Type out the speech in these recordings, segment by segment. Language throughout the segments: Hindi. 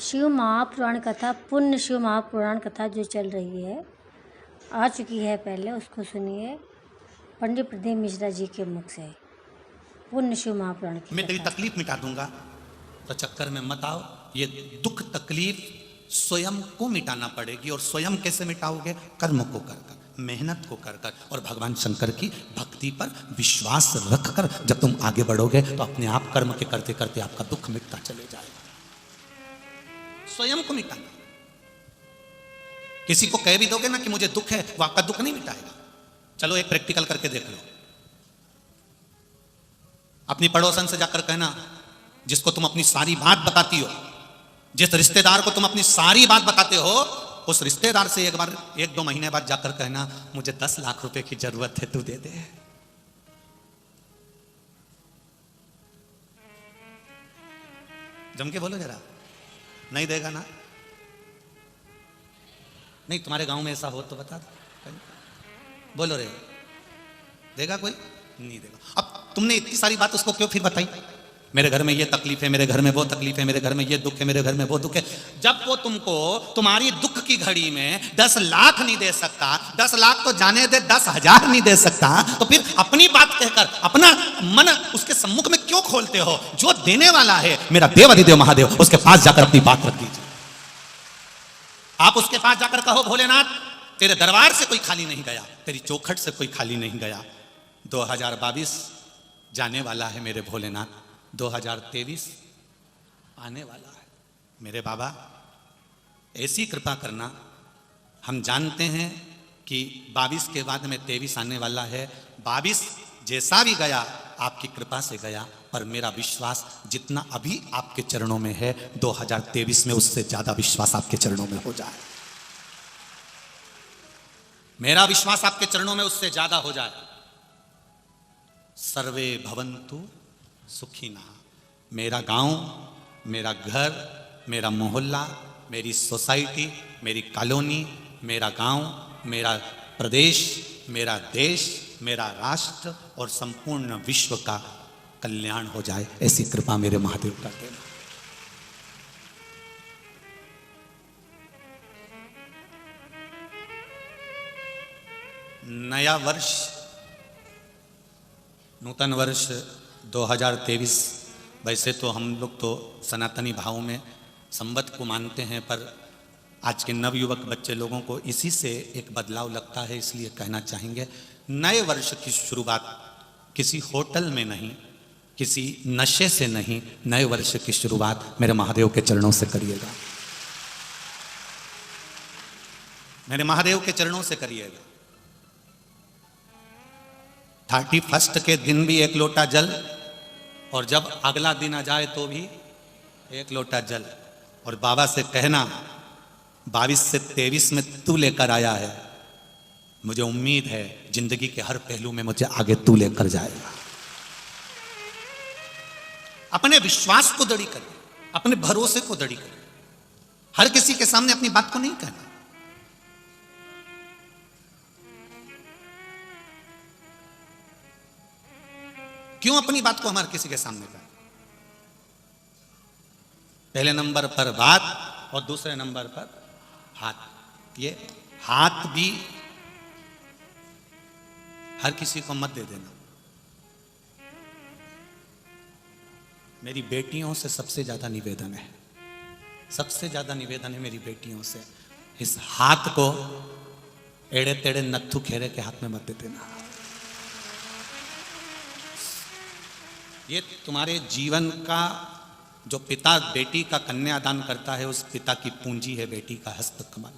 शिव महापुराण कथा पुण्य शिव महापुराण कथा जो चल रही है आ चुकी है पहले, उसको सुनिए पंडित प्रदीप मिश्रा जी के मुख से। पुण्य शिव महापुराण की मैं तेरी तकलीफ मिटा दूंगा, तो चक्कर में मत आओ। ये दुख तकलीफ स्वयं को मिटाना पड़ेगी। और स्वयं कैसे मिटाओगे? कर्म को कर कर, मेहनत को कर कर, और भगवान शंकर की भक्ति पर विश्वास रख कर जब तुम आगे बढ़ोगे तो अपने आप कर्म के करते करते आपका दुख मिटता चले जाएगा। स्वयं को मिटाना। किसी को कह भी दोगे ना कि मुझे दुख है, वो आपका दुख नहीं मिटाएगा। चलो एक प्रैक्टिकल करके देख लो। अपनी पड़ोसन से जाकर कहना, जिसको तुम अपनी सारी बात बताती हो, जिस रिश्तेदार को तुम अपनी सारी बात बताते हो, उस रिश्तेदार से एक बार 1-2 महीने बाद जाकर कहना, मुझे 10 लाख रुपए की जरूरत है, तू दे दे। जम के बोलो जरा। नहीं देगा ना? नहीं, तुम्हारे गांव में ऐसा हो तो बता दो। बोलो रे, देगा कोई? नहीं देगा। अब तुमने इतनी सारी बात उसको क्यों फिर बताई? मेरे घर में ये तकलीफ है, मेरे घर में वो तकलीफ है, मेरे घर में ये दुख है, मेरे घर में वो दुख है। जब वो तुमको तुम्हारी दुख की घड़ी में 10 लाख नहीं दे सकता, 10 लाख तो जाने दे, 10,000 नहीं दे सकता, तो फिर अपनी बात कहकर अपना मन उसके सम्मुख में क्यों खोलते हो? जो देने वाला है मेरा देव अधिदेव महादेव, उसके पास जाकर अपनी बात रख दीजिए। आप उसके पास जाकर कहो, भोलेनाथ तेरे दरबार से कोई खाली नहीं गया, तेरी चौखट से कोई खाली नहीं गया। 2022 जाने वाला है मेरे भोलेनाथ, 2023 आने वाला है मेरे बाबा। ऐसी कृपा करना। हम जानते हैं कि 22 के बाद में 23 आने वाला है। 22 जैसा भी गया आपकी कृपा से गया, पर मेरा विश्वास जितना अभी आपके चरणों में है, 2023 में उससे ज्यादा विश्वास आपके चरणों में हो जाए। मेरा विश्वास आपके चरणों में उससे ज्यादा हो जाए। सर्वे भवन्तु सुखिना। मेरा गांव, मेरा घर, मेरा मोहल्ला, मेरी सोसाइटी, मेरी कॉलोनी, मेरा गांव, मेरा प्रदेश, मेरा देश, मेरा राष्ट्र और संपूर्ण विश्व का कल्याण हो जाए, ऐसी कृपा मेरे महादेव का देना। नया वर्ष, नूतन वर्ष 2023, वैसे तो हम लोग तो सनातनी भाव में संवत को मानते हैं, पर आज के नवयुवक बच्चे लोगों को इसी से एक बदलाव लगता है, इसलिए कहना चाहेंगे, नए वर्ष की शुरुआत किसी होटल में नहीं, किसी नशे से नहीं, नए वर्ष की शुरुआत मेरे महादेव के चरणों से करिएगा। मेरे महादेव के चरणों से करिएगा। 31 के दिन भी 1 लोटा जल, और जब अगला दिन आ जाए तो भी 1 लोटा जल। और बाबा से कहना, 22 से 23 में तू लेकर आया है, मुझे उम्मीद है जिंदगी के हर पहलू में मुझे आगे तू लेकर जाएगा। अपने विश्वास को दृढ़ करिए, अपने भरोसे को दृढ़ करिए। हर किसी के सामने अपनी बात को नहीं कहना। क्यों अपनी बात को हमारे किसी के सामने कहें? पहले नंबर पर बात और दूसरे नंबर पर हाथ। ये हाथ भी हर किसी को मत दे देना। मेरी बेटियों से सबसे ज्यादा निवेदन है, सबसे ज्यादा निवेदन है मेरी बेटियों से, इस हाथ को एड़े तेड़े नत्थु खेरे के हाथ में मत दे देना। ये तुम्हारे जीवन का, जो पिता बेटी का कन्यादान करता है, उस पिता की पूंजी है बेटी का हस्त कमल।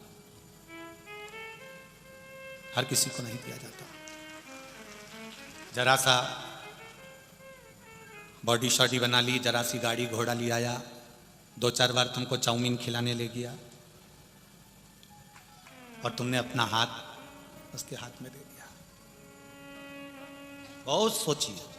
हर किसी को नहीं दिया जाता। जरा सा बॉडी शॉडी बना ली, जरा सी गाड़ी घोड़ा ले आया, 2-4 बार तुमको चाउमीन खिलाने ले गया, और तुमने अपना हाथ उसके हाथ में दे दिया। बहुत सोचिए।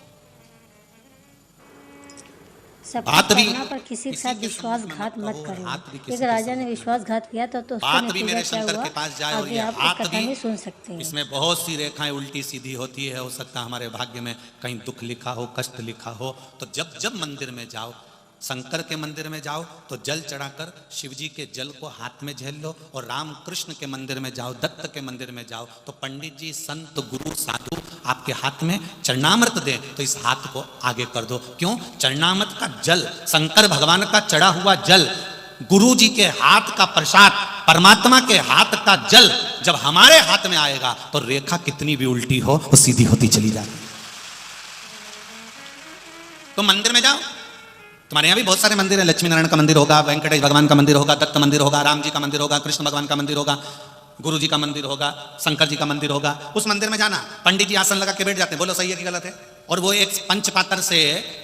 बात भी पर किसी के साथ विश्वासघात मत करें। एक राजा ने विश्वासघात किया तो बात भी मेरे शंकर के पास जाए, और ये हाथ भी नहीं सुन सकते हैं। इसमें बहुत सी रेखाएं उल्टी सीधी होती है। हो सकता है हमारे भाग्य में कहीं दुख लिखा हो, कष्ट लिखा हो। तो जब जब मंदिर में जाओ, शंकर के मंदिर में जाओ तो जल चढ़ाकर शिव जी के जल को हाथ में झेल लो, और राम कृष्ण के मंदिर में जाओ, दत्त के मंदिर में जाओ तो पंडित जी, संत, गुरु, साधु आपके हाथ में चरणामृत दे तो इस हाथ को आगे कर दो। क्यों? चरणामृत का जल, शंकर भगवान का चढ़ा हुआ जल, गुरु जी के हाथ का प्रसाद, परमात्मा के हाथ का जल जब हमारे हाथ में आएगा तो रेखा कितनी भी उल्टी हो वो सीधी होती चली जाएगी। तो मंदिर में जाओ, तुम्हारे यहाँ भी बहुत सारे मंदिर हैं, लक्ष्मी नारायण का मंदिर होगा, वेंकटेश भगवान का मंदिर होगा, दत्त मंदिर होगा, राम जी का मंदिर होगा, कृष्ण भगवान का मंदिर होगा, गुरु जी का मंदिर होगा, शंकर जी का मंदिर होगा। उस मंदिर में जाना, पंडित जी आसन लगा के बैठ जाते हैं, बोलो सही है कि गलत है? और वो एक पंचपात्र से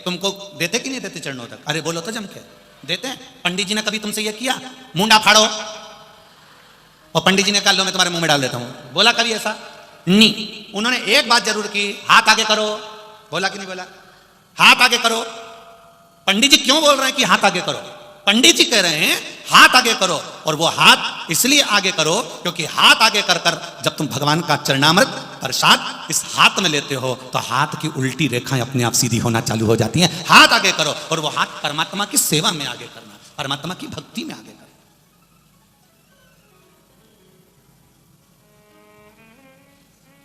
तुमको देते कि नहीं देते चरणों तक? अरे बोलो तो जम के देते हैं। पंडित जी ने कभी तुमसे ये किया, मुंडा फाड़ो, और पंडित जी ने कहा लो मैं तुम्हारे मुंह में डाल देता हूं, बोला कभी ऐसा? नहीं। उन्होंने एक बात जरूर की, हाथ आगे करो, बोला कि नहीं बोला? हाथ आगे करो। पंडित जी क्यों बोल रहे हैं कि हाथ आगे करो? पंडित जी कह रहे हैं हाथ आगे करो, और वो हाथ इसलिए आगे करो क्योंकि हाथ आगे कर कर जब तुम भगवान का चरणामृत प्रसाद इस हाथ में लेते हो तो हाथ की उल्टी रेखाएं अपने आप सीधी होना चालू हो जाती हैं। हाथ आगे करो, और वो हाथ परमात्मा की सेवा में आगे करना, परमात्मा की भक्ति में आगे करना।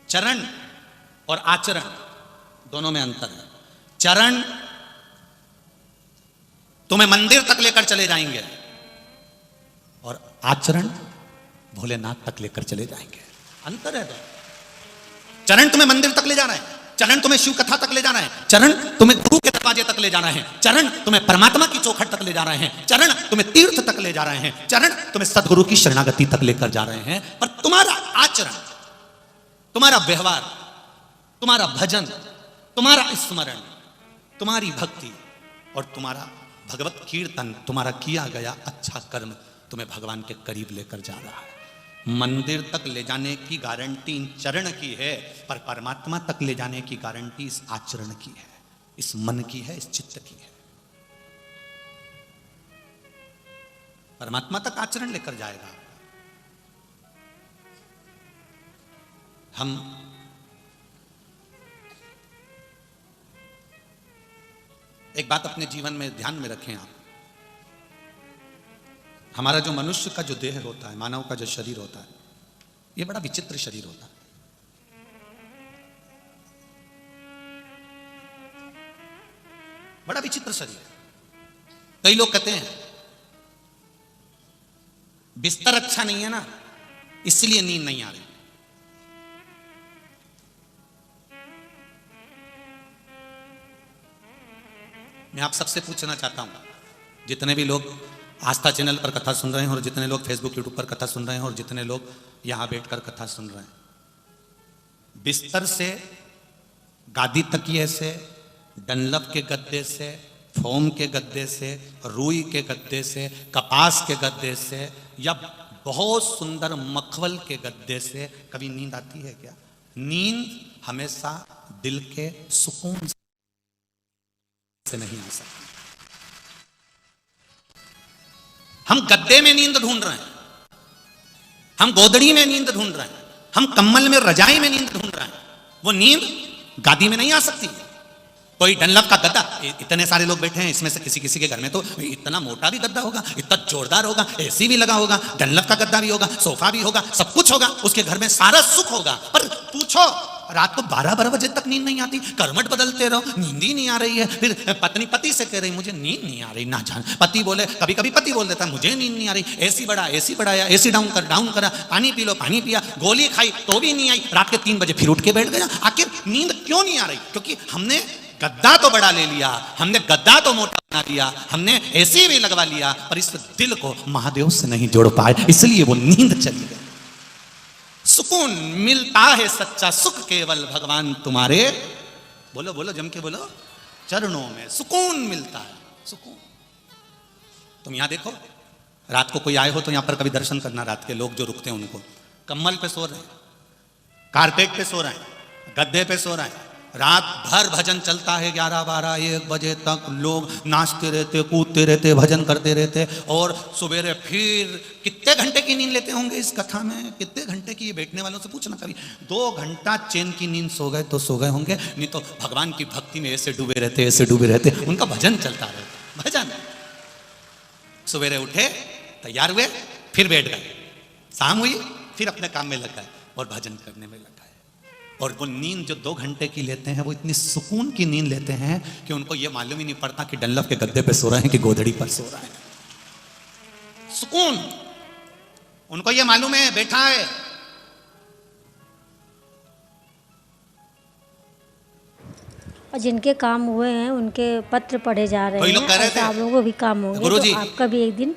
चरण और आचरण दोनों में अंतर है। चरण तुम्हें मंदिर तक लेकर चले जाएंगे, और आचरण भोलेनाथ तक लेकर चले जाएंगे। अंतर है तो। चरण तुम्हें मंदिर तक ले जाना है, चरण तुम्हें शिव कथा तक ले जाना है, चरण तुम्हें गुरु के दरवाजे तक ले जाना है, चरण तुम्हें परमात्मा की चौखट तक ले जा रहे हैं, चरण तुम्हें तीर्थ तक ले जा रहे हैं, चरण तुम्हें सदगुरु की शरणागति तक लेकर जा रहे हैं। पर तुम्हारा आचरण, तुम्हारा व्यवहार, तुम्हारा भजन, तुम्हारा स्मरण, तुम्हारी भक्ति और तुम्हारा भगवत कीर्तन, तुम्हारा किया गया अच्छा कर्म तुम्हें भगवान के करीब लेकर जा रहा है। मंदिर तक ले जाने की गारंटी इन चरण की है, पर परमात्मा तक ले जाने की गारंटी इस आचरण की है, इस मन की है, इस चित्त की है। परमात्मा तक आचरण लेकर जाएगा। हम एक बात अपने जीवन में ध्यान में रखें आप, हमारा जो मनुष्य का जो देह होता है, मानव का जो शरीर होता है, ये बड़ा विचित्र शरीर होता है। बड़ा विचित्र शरीर है। कई लोग कहते हैं बिस्तर अच्छा नहीं है ना, इसलिए नींद नहीं आ रही। मैं आप सबसे पूछना चाहता हूं, जितने भी लोग आस्था चैनल पर कथा सुन रहे हैं और जितने लोग फेसबुक यूट्यूब पर कथा सुन रहे हैं और जितने लोग यहां बैठकर कथा सुन रहे हैं, बिस्तर से, गादी तकिए से, डनलप के गद्दे से, फोम के गद्दे से, रुई के गद्दे से, कपास के गद्दे से या बहुत सुंदर मखमल के गद्दे से कभी नींद आती है क्या? नींद हमेशा दिल के सुकून से नहीं आ सकती। हम गद्दे में नींद ढूंढ रहे हैं, हम गोदड़ी में नींद ढूंढ रहे हैं, हम कम्बल में, रजाई में नींद ढूंढ रहे हैं। वो नींद गादी में नहीं आ सकती। कोई डनलप का गद्दा, इतने सारे लोग बैठे हैं, इसमें से किसी किसी के घर में तो इतना मोटा भी गद्दा होगा, इतना जोरदार होगा, एसी भी लगा होगा, डनलप का गद्दा भी होगा, सोफा भी होगा, सब कुछ होगा, उसके घर में सारा सुख होगा। पर पूछो, रात को 12-12 बजे तक नींद नहीं आती, करवट बदलते रहो, नींद ही नहीं आ रही है। फिर पत्नी पति से कह रही मुझे नींद नहीं आ रही, ना जान। पति बोले, कभी कभी पति बोल देता मुझे नींद नहीं आ रही, एसी बढ़ाया, एसी डाउन करा, पानी पी लो, पानी पिया, गोली खाई तो भी नहीं आई, रात के 3 बजे फिर उठ के बैठ गया। आखिर नींद क्यों नहीं आ रही? क्योंकि हमने गद्दा तो बड़ा ले लिया, हमने गद्दा तो मोटा बना लिया, हमने एसी भी लगवा लिया, पर इस दिल को महादेव से नहीं जोड़ पाए, इसलिए वो नींद चली गई। सुकून मिलता है सच्चा सुख केवल भगवान तुम्हारे, बोलो बोलो जम के बोलो, चरणों में सुकून मिलता है। सुकून। तुम यहां देखो, रात को कोई आए हो तो यहां पर कभी दर्शन करना। रात के लोग जो रुकते हैं उनको, कम्बल पे सो रहे हैं, कारपेट पे सो रहे हैं, गद्दे पे सो रहे हैं, रात भर भजन चलता है, 11-12-1 बजे तक लोग नाचते रहते, कूदते रहते, भजन करते रहते, और सवेरे फिर कितने घंटे की नींद लेते होंगे इस कथा में? कितने घंटे की? ये बैठने वालों से पूछना कभी। 2 घंटा चैन की नींद सो गए तो सो गए होंगे, नहीं तो भगवान की भक्ति में ऐसे डूबे रहते, उनका भजन चलता रहता। भजन सवेरे उठे, तैयार हुए, फिर बैठ गए, शाम हुई, फिर अपने काम में लग गए और भजन करने में लग गए। और वो नींद जो 2 घंटे की लेते हैं, वो इतनी सुकून की नींद लेते हैं कि उनको ये मालूम ही नहीं पड़ता कि डंलप के गद्दे पे सो रहे हैं कि गोधड़ी पर सो रहे हैं। सुकून, उनको ये मालूम है बैठा है। और जिनके काम हुए हैं उनके पत्र पढ़े जा रहे वही लोग कह हैं, रहे ऐसा थे। आप लोगों को भी काम होंगे, गुरुजी। तो आपका भी एक दिन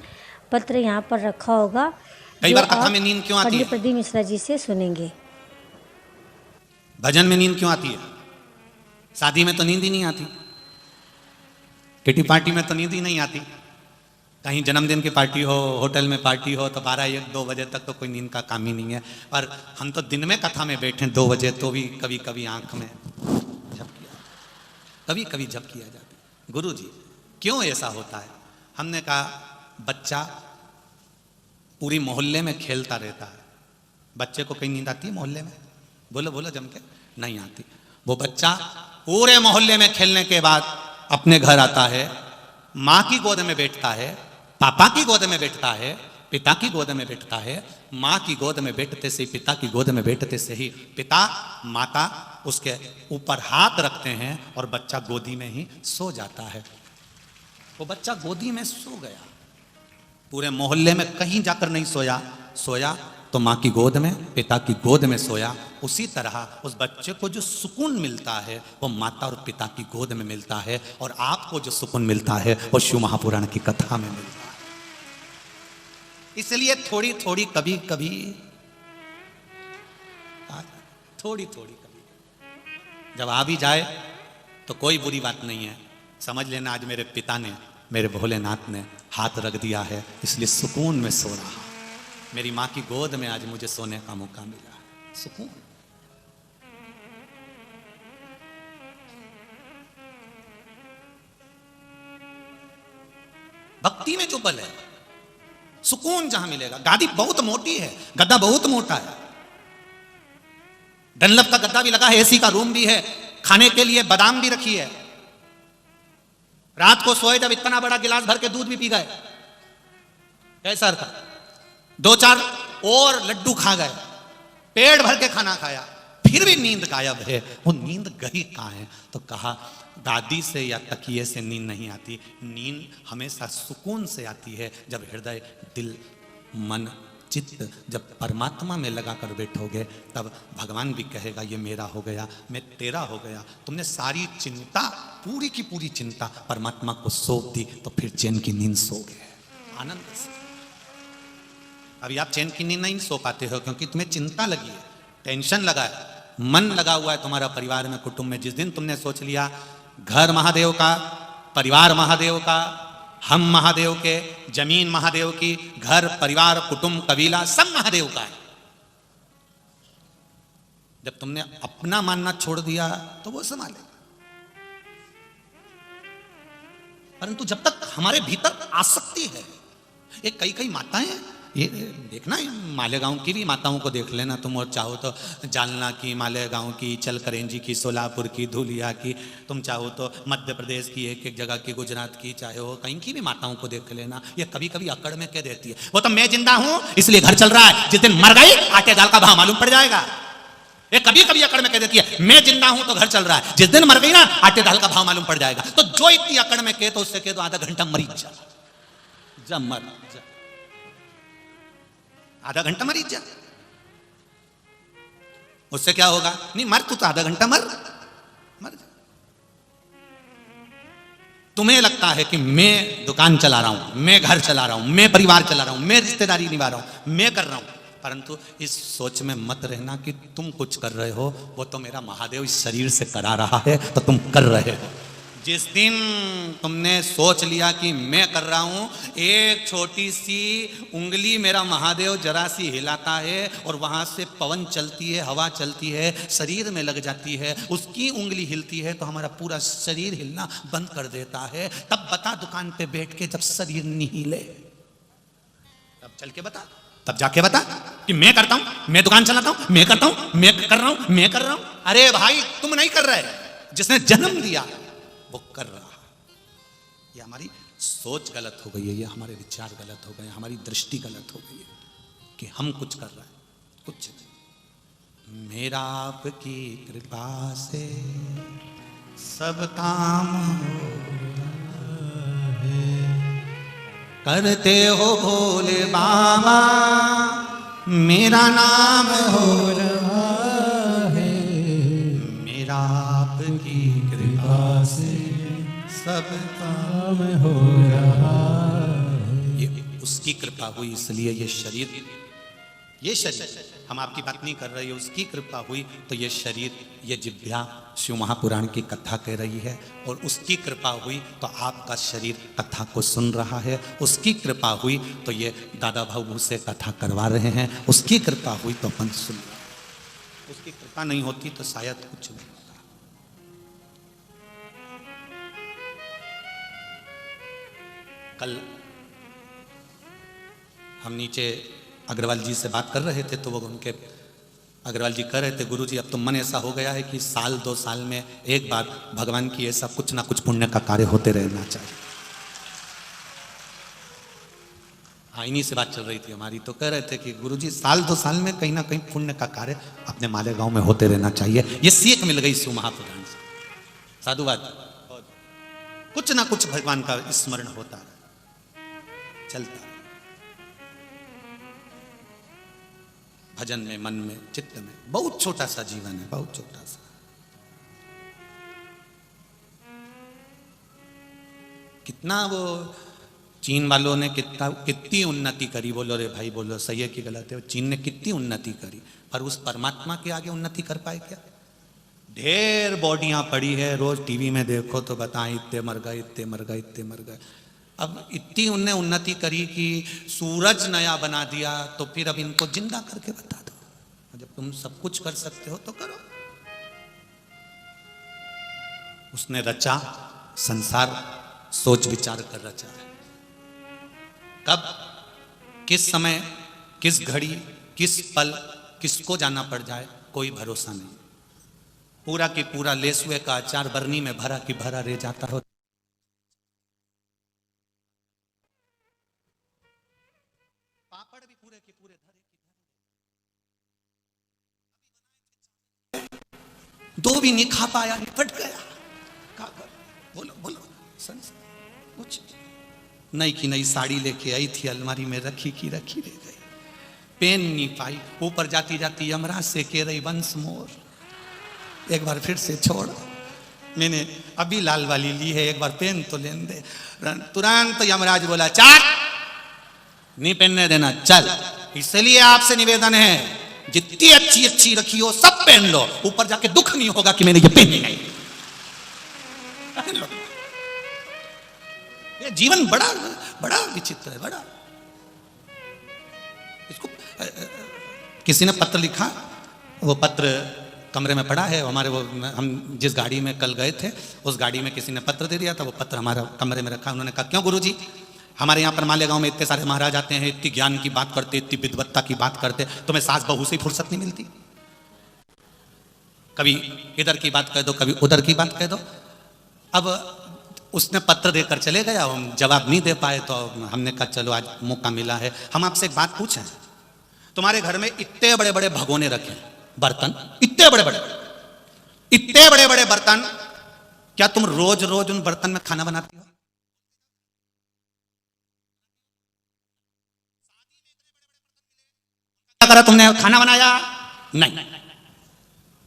पत्र यहाँ पर रखा होगा। कई जो बार कथा आप में नींद क्यों आती पंडित है? प्रदीप मिश्रा जी से सुनेंगे। भजन में नींद क्यों आती है? शादी में तो नींद ही नहीं आती, किटी पार्टी में तो नींद ही नहीं आती, कहीं जन्मदिन की पार्टी हो, होटल में पार्टी हो, तो 12-1-2 बजे तक तो कोई नींद का काम ही नहीं है। और हम तो दिन में कथा में बैठे 2 बजे, तो भी कभी कभी आंख में झपकिया, कभी कभी झपकिया जाती है। गुरु जी क्यों ऐसा होता है? हमने कहा बच्चा पूरी मोहल्ले में खेलता रहता है, बच्चे को कहीं नींद आती है मोहल्ले में? बोलो बोलो जम के, नहीं आती। वो बच्चा पूरे मोहल्ले में खेलने के बाद अपने घर आता है, माँ की गोद में बैठता है, पापा की गोद में बैठता है, पिता की गोद में बैठता है। माँ की गोद में बैठते से ही, पिता की गोद में बैठते से ही पिता माता उसके ऊपर हाथ रखते हैं और बच्चा गोदी में ही सो जाता है। वो बच्चा गोदी में सो गया, पूरे मोहल्ले में कहीं जाकर नहीं सोया, सोया तो माँ की गोद में, पिता की गोद में सोया। उसी तरह उस बच्चे को जो सुकून मिलता है वो माता और पिता की गोद में मिलता है, और आपको जो सुकून मिलता है वो शिव महापुराण की कथा में मिलता है। इसलिए थोड़ी थोड़ी कभी कभी, थोड़ी थोड़ी कभी जब आ भी जाए तो कोई बुरी बात नहीं है। समझ लेना आज मेरे पिता ने, मेरे भोलेनाथ ने हाथ रख दिया है, इसलिए सुकून में सो रहा। मेरी माँ की गोद में आज मुझे सोने का मौका मिला, सुकून। भक्ति में जो बल है, सुकून जहां मिलेगा। गादी बहुत मोटी है, गद्दा बहुत मोटा है, डनलप का गद्दा भी लगा है, एसी का रूम भी है, खाने के लिए बादाम भी रखी है। रात को सोए जब इतना बड़ा गिलास भर के दूध भी पी गए, कैसा था? 2-4 और लड्डू खा गए, पेट भर के खाना खाया, फिर भी नींद गायब है। वो नींद गई कहाँ है? तो कहा दादी से या तकिए से नींद नहीं आती, नींद हमेशा सुकून से आती है। जब हृदय, दिल, मन, चित्त जब परमात्मा में लगा कर बैठोगे, तब भगवान भी कहेगा ये मेरा हो गया, मैं तेरा हो गया। तुमने सारी चिंता, पूरी की पूरी चिंता परमात्मा को सौंप दी, तो फिर चैन की नींद सो गए आनंद से। अभी आप चैन की नींद नहीं सो पाते हो क्योंकि तुम्हें चिंता लगी है, टेंशन लगा है, मन लगा हुआ है तुम्हारा परिवार में, कुटुंब में। जिस दिन तुमने सोच लिया घर महादेव का, परिवार महादेव का, हम महादेव के, जमीन महादेव की, घर परिवार कुटुंब कबीला सब महादेव का है, जब तुमने अपना मानना छोड़ दिया तो वो संभालेगा। परंतु जब तक हमारे भीतर आसक्ति है, ये कई माताएं, ये देखना मालेगांव की भी माताओं को देख लेना तुम, और चाहो तो जालना की, मालेगांव की, चलकरेंजी की, सोलापुर की, धुलिया की, तुम चाहो तो मध्य प्रदेश की एक जगह की, गुजरात की, चाहे हो कहीं की भी माताओं को देख लेना। ये कभी कभी अकड़ में कह देती है वो तो मैं जिंदा हूं इसलिए घर चल रहा है, जिस दिन मर गई आटे दाल का भाव मालूम पड़ जाएगा। ये कभी कभी अकड़ में कह देती है मैं जिंदा हूं तो घर चल रहा है, जिस दिन मर गई ना आटे दाल का भाव मालूम पड़ जाएगा। तो जो इतनी अकड़ में कहे तो उससे कह दो आधा घंटा मरीज जा, मर जा, आधा घंटा मरीज जा, उससे क्या होगा? नहीं मर तू तो आधा घंटा मर जा। तुम्हें लगता है कि मैं दुकान चला रहा हूं, मैं घर चला रहा हूं, मैं परिवार चला रहा हूं, मैं रिश्तेदारी निभा रहा हूं, मैं कर रहा हूं, परंतु इस सोच में मत रहना कि तुम कुछ कर रहे हो, वो तो मेरा महादेव इस शरीर से करा रहा है, तो तुम कर रहे हो। जिस दिन तुमने सोच लिया कि मैं कर रहा हूं, एक छोटी सी उंगली मेरा महादेव जरा सी हिलाता है और वहां से पवन चलती है, हवा चलती है, शरीर में लग जाती है, उसकी उंगली हिलती है तो हमारा पूरा शरीर हिलना बंद कर देता है। तब बता दुकान पे बैठ के जब शरीर नहीं हिले, तब चल के बता, तब जाके बता कि मैं करता हूं, मैं दुकान चलाता हूं, मैं करता हूं, मैं कर रहा हूं, मैं कर रहा हूं। अरे भाई तुम नहीं कर रहे, जिसने जन्म दिया वो कर रहा। ये हमारी सोच गलत हो गई है, ये हमारे विचार गलत हो गए, हमारी दृष्टि गलत हो गई है कि हम कुछ कर रहे हैं, कुछ नहीं। मेरा आपकी कृपा से सब काम हो करते हो भोले बाबा, मेरा नाम हो रहा है, मेरा आपकी कृपा से सब काम हो रहा है। ये उसकी कृपा हुई, इसलिए ये शरीर हम आपकी बात नहीं कर रहे हैं, उसकी कृपा हुई तो ये शरीर, ये जिह्वा शिव महापुराण की कथा कह रही है, और उसकी कृपा हुई तो आपका शरीर कथा को सुन रहा है, उसकी कृपा हुई तो ये दादा भाऊ से कथा करवा रहे हैं, उसकी कृपा हुई तो अपन सुन रहे हैं। उसकी कृपा नहीं होती तो शायद कुछ नहीं होता। कल हम नीचे अग्रवाल जी से बात कर रहे थे तो वो उनके अग्रवाल जी कह रहे थे, गुरु जी अब तो मन ऐसा हो गया है कि साल 2 साल में एक बार भगवान की ऐसा कुछ ना कुछ पुण्य का कार्य होते रहना चाहिए। हाँ, इन्हीं से बात चल रही थी हमारी, तो कह रहे थे कि गुरु जी साल 2 साल में कहीं ना कहीं पुण्य का कार्य अपने मालेगांव में होते रहना चाहिए। ये सीख मिल गई शिव महापुराण से, साधुवाद, कुछ ना कुछ भगवान का स्मरण होता है, चलता है भजन में, मन में, चित्त में। बहुत छोटा सा जीवन है, बहुत छोटा सा। कितना वो चीन वालों ने कितनी उन्नति करी, बोलो रे भाई, बोलो सही है कि गलत है? चीन ने कितनी उन्नति करी, पर उस परमात्मा के आगे उन्नति कर पाए क्या? ढेर बॉडियां पड़ी है, रोज टीवी में देखो तो बताएं इतने मर गए, इतने मर गए, इतने मर गए। अब इतनी उनने उन्नति करी कि सूरज नया बना दिया, तो फिर अब इनको जिंदा करके बता दो। जब तुम सब कुछ कर सकते हो तो करो। उसने रचा संसार, सोच विचार कर रचा है। कब, किस समय, किस घड़ी, किस पल किसको जाना पड़ जाए कोई भरोसा नहीं। पूरा की पूरा लेसुए का अचार बरनी में भरा की भरा रह जाता हो। पापड़ भी पूरे के पूरे धरे की धरे। दो भी नहीं खा पाया, निपट गया। क्या कर? बोलो बोलो, कुछ नई की नई साड़ी लेके आई थी, अलमारी में रखी की रखी रह गई, पेन नहीं पाई। ऊपर जाती जाती यमराज से कह रही वंस मोर, एक बार फिर से छोड़, मैंने अभी लाल वाली ली है, एक बार पेन तो लेने दे। तुरंत यमराज बोला चाट, नहीं पहनने देना, चल। इसलिए आपसे निवेदन है, जितनी अच्छी अच्छी रखी हो सब पहन लो, ऊपर जाके दुख नहीं होगा कि मैंने ये पहनी नहीं। ये जीवन बड़ा बड़ा विचित्र है, बड़ा। इसको किसी ने पत्र लिखा, वो पत्र कमरे में पड़ा है हमारे, वो हम जिस गाड़ी में कल गए थे उस गाड़ी में किसी ने पत्र दे दिया था, वो पत्र हमारा कमरे में रखा। उन्होंने कहा क्यों गुरुजी, हमारे यहाँ पर मालेगांव में इतने सारे महाराज आते हैं, इतनी ज्ञान की बात करते, इतनी विद्वत्ता की बात करते, तुम्हें सास बहू से फुर्सत नहीं मिलती? कभी इधर की बात कह दो, कभी उधर की बात कह दो। अब उसने पत्र देकर चले गया, हम जवाब नहीं दे पाए, तो हमने कहा चलो आज मौका मिला है, हम आपसे एक बात पूछें। तुम्हारे घर में इतने बड़े बड़े भगोने रखे, बर्तन इतने बड़े बड़े बर्तन, क्या तुम रोज रोज उन बर्तन में खाना बनाती हो? क्या करा तुमने, खाना बनाया? नहीं।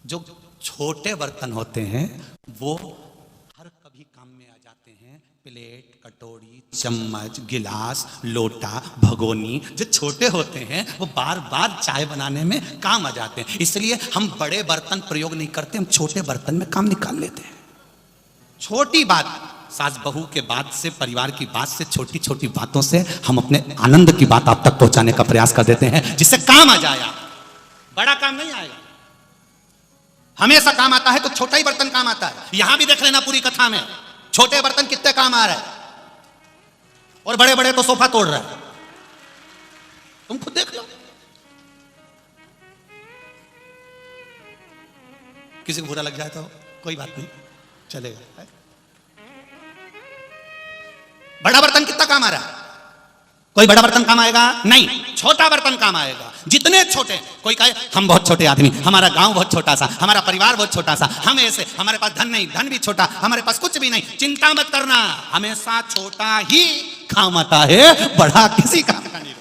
जो छोटे बर्तन होते हैं वो हर कभी काम में आ जाते हैं। प्लेट, कटोरी, चम्मच, गिलास, लोटा, भगोनी, जो छोटे होते हैं वो बार बार चाय बनाने में काम आ जाते हैं। इसलिए हम बड़े बर्तन प्रयोग नहीं करते, हम छोटे बर्तन में काम निकाल लेते हैं। छोटी बात, सास बहू के बात से, परिवार की बात से, छोटी छोटी बातों से हम अपने आनंद की बात आप तक पहुंचाने का प्रयास कर देते हैं, जिससे काम आ जाएगा, बड़ा काम नहीं आएगा। हमेशा काम आता है तो छोटा ही बर्तन काम आता है। यहां भी देख लेना पूरी कथा में, छोटे बर्तन कितने काम आ रहे हैं और बड़े बड़े तो सोफा तोड़ रहे हैं। तुम खुद देख लो। किसी को बुरा लग जाए तो कोई बात नहीं, चलेगा। बड़ा बर्तन कितना काम आ रहा है? कोई बड़ा बर्तन काम आएगा? नहीं, छोटा बर्तन काम आएगा। जितने छोटे, कोई कहे हम बहुत छोटे आदमी, हमारा गांव बहुत छोटा सा, हमारा परिवार बहुत छोटा सा, हम ऐसे, हमारे पास धन नहीं, धन भी छोटा, हमारे पास कुछ भी नहीं, चिंता मत करना, हमेशा छोटा ही काम आता है, बड़ा किसी काम का नहीं।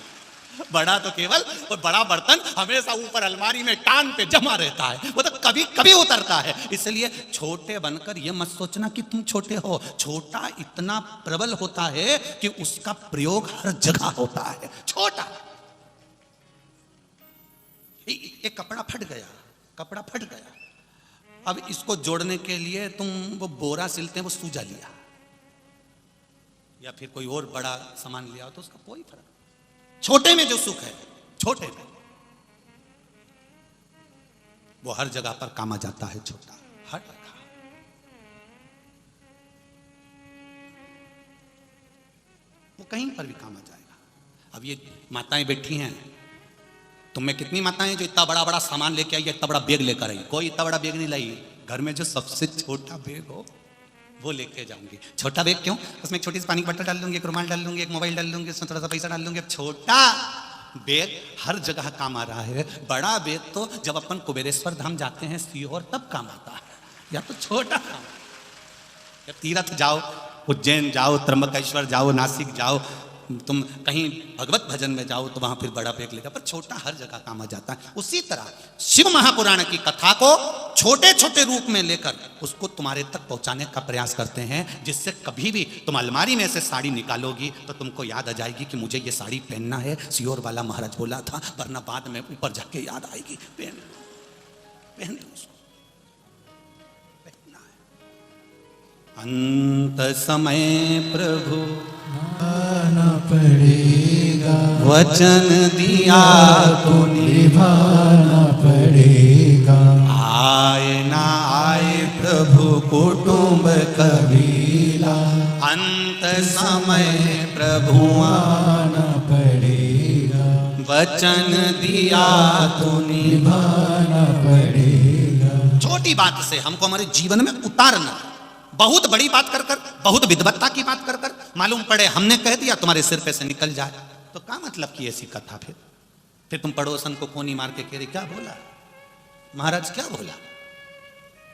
बड़ा तो केवल, और बड़ा बर्तन हमेशा ऊपर अलमारी में टांग पे जमा रहता है, वो तो कभी कभी उतरता है। इसलिए छोटे बनकर ये मत सोचना कि तुम छोटे हो। छोटा इतना प्रबल होता है कि उसका प्रयोग हर जगह होता है। छोटा, एक कपड़ा फट गया, कपड़ा फट गया, अब इसको जोड़ने के लिए तुम वो बोरा सिलते हैं, वो सूजा लिया, या फिर कोई और बड़ा सामान लिया तो उसका कोई फर्क। छोटे में जो सुख है, छोटे में, वो हर जगह पर काम आ जाता है। छोटा हर जगह, वो कहीं पर भी काम आ जाएगा। अब ये माताएं बैठी हैं, तुम में कितनी माताएं जो इतना बड़ा बड़ा सामान लेके आई, इतना बड़ा बैग लेकर आई? कोई इतना बड़ा बैग नहीं लाई। घर में जो सबसे छोटा बैग हो वो लेके जाऊंगी। छोटा बैग क्यों? उसमें एक छोटी सी पानी की बोतल डाल दूंगी, एक रुमाल डाल दूंगी, एक मोबाइल डाल दूंगी, उसमें थोड़ा सा पैसा डाल दूंगी। अब छोटा बैग हर जगह काम आ रहा है। बड़ा बैग तो जब अपन कुबेरेश्वर धाम जाते हैं सीहोर, तब काम आता है। या तो छोटा काम, या तीर्थ जाओ, उज्जैन जाओ, त्र्यंबकेश्वर जाओ, नासिक जाओ, तुम कहीं भगवत भजन में जाओ तो वहां फिर बड़ा बैग लेगा, पर छोटा हर जगह काम आ जाता है। उसी तरह शिव महापुराण की कथा को छोटे छोटे रूप में लेकर उसको तुम्हारे तक पहुंचाने का प्रयास करते हैं, जिससे कभी भी तुम अलमारी में से साड़ी निकालोगी तो तुमको याद आ जाएगी कि मुझे ये साड़ी पहनना है, सियोर वाला महाराज बोला था, वरना बाद में ऊपर जाके याद आएगी। पहन उसको, पहनना है। अंत समय प्रभु आना पड़ेगा, वचन दिया तो निभाना पड़ेगा। आए ना आए प्रभु कुटुंब कबीला, अंत समय प्रभु आना पड़ेगा, वचन दिया तो निभाना पड़ेगा। छोटी बात से हमको हमारे जीवन में उतारना, बहुत बड़ी बात कर कर, बहुत विद्वत्ता की बात कर कर, मालूम पड़े हमने कह दिया तुम्हारे सिर पे से निकल जाए तो क्या मतलब की ऐसी कथा? फिर तुम पड़ोसन को कोनी मार के कह रही क्या बोला महाराज, क्या बोला?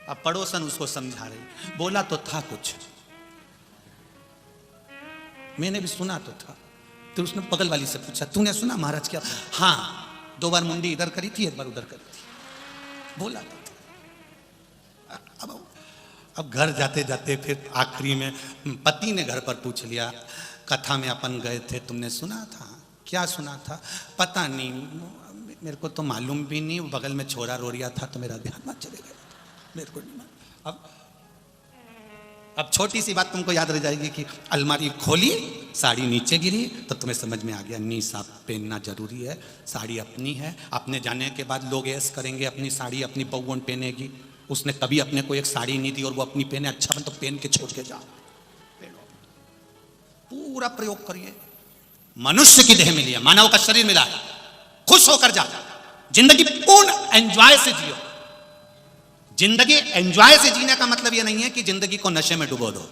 अब पड़ोसन उसको समझा रही, बोला तो था कुछ, मैंने भी सुना तो था। तो उसने बगल वाली से पूछा तूने सुना महाराज क्या? हाँ, 2 बार मुंडी इधर करी थी, 1 बार उधर करी थी, बोला तो था। अब घर जाते जाते फिर आखिरी में पति ने घर पर पूछ लिया, कथा में अपन गए थे, तुमने सुना था? क्या सुना था? पता नहीं, मेरे को तो मालूम भी नहीं, बगल में छोरा रो रिया था तो मेरा ध्यान मत चले गया, मेरे को नहीं। अब छोटी सी बात तुमको याद रह जाएगी कि अलमारी खोली, साड़ी नीचे गिरी, तो तुम्हें समझ में आ गया नी साहब पहनना जरूरी है, साड़ी अपनी है। अपने जाने के बाद लोग ऐस करेंगे अपनी साड़ी अपनी बहुओं पहनेगी, उसने कभी अपने को एक साड़ी नहीं दी और वो अपनी पहने, अच्छा बन तो पहन के छोड़ के जाओ, पूरा प्रयोग करिए। मनुष्य की देह मिली है, मानव का शरीर मिला है, खुश होकर जा, जिंदगी पूर्ण एंजॉय से जियो। जिंदगी एंजॉय से जीने का मतलब यह नहीं है कि जिंदगी को नशे में डुबो दो।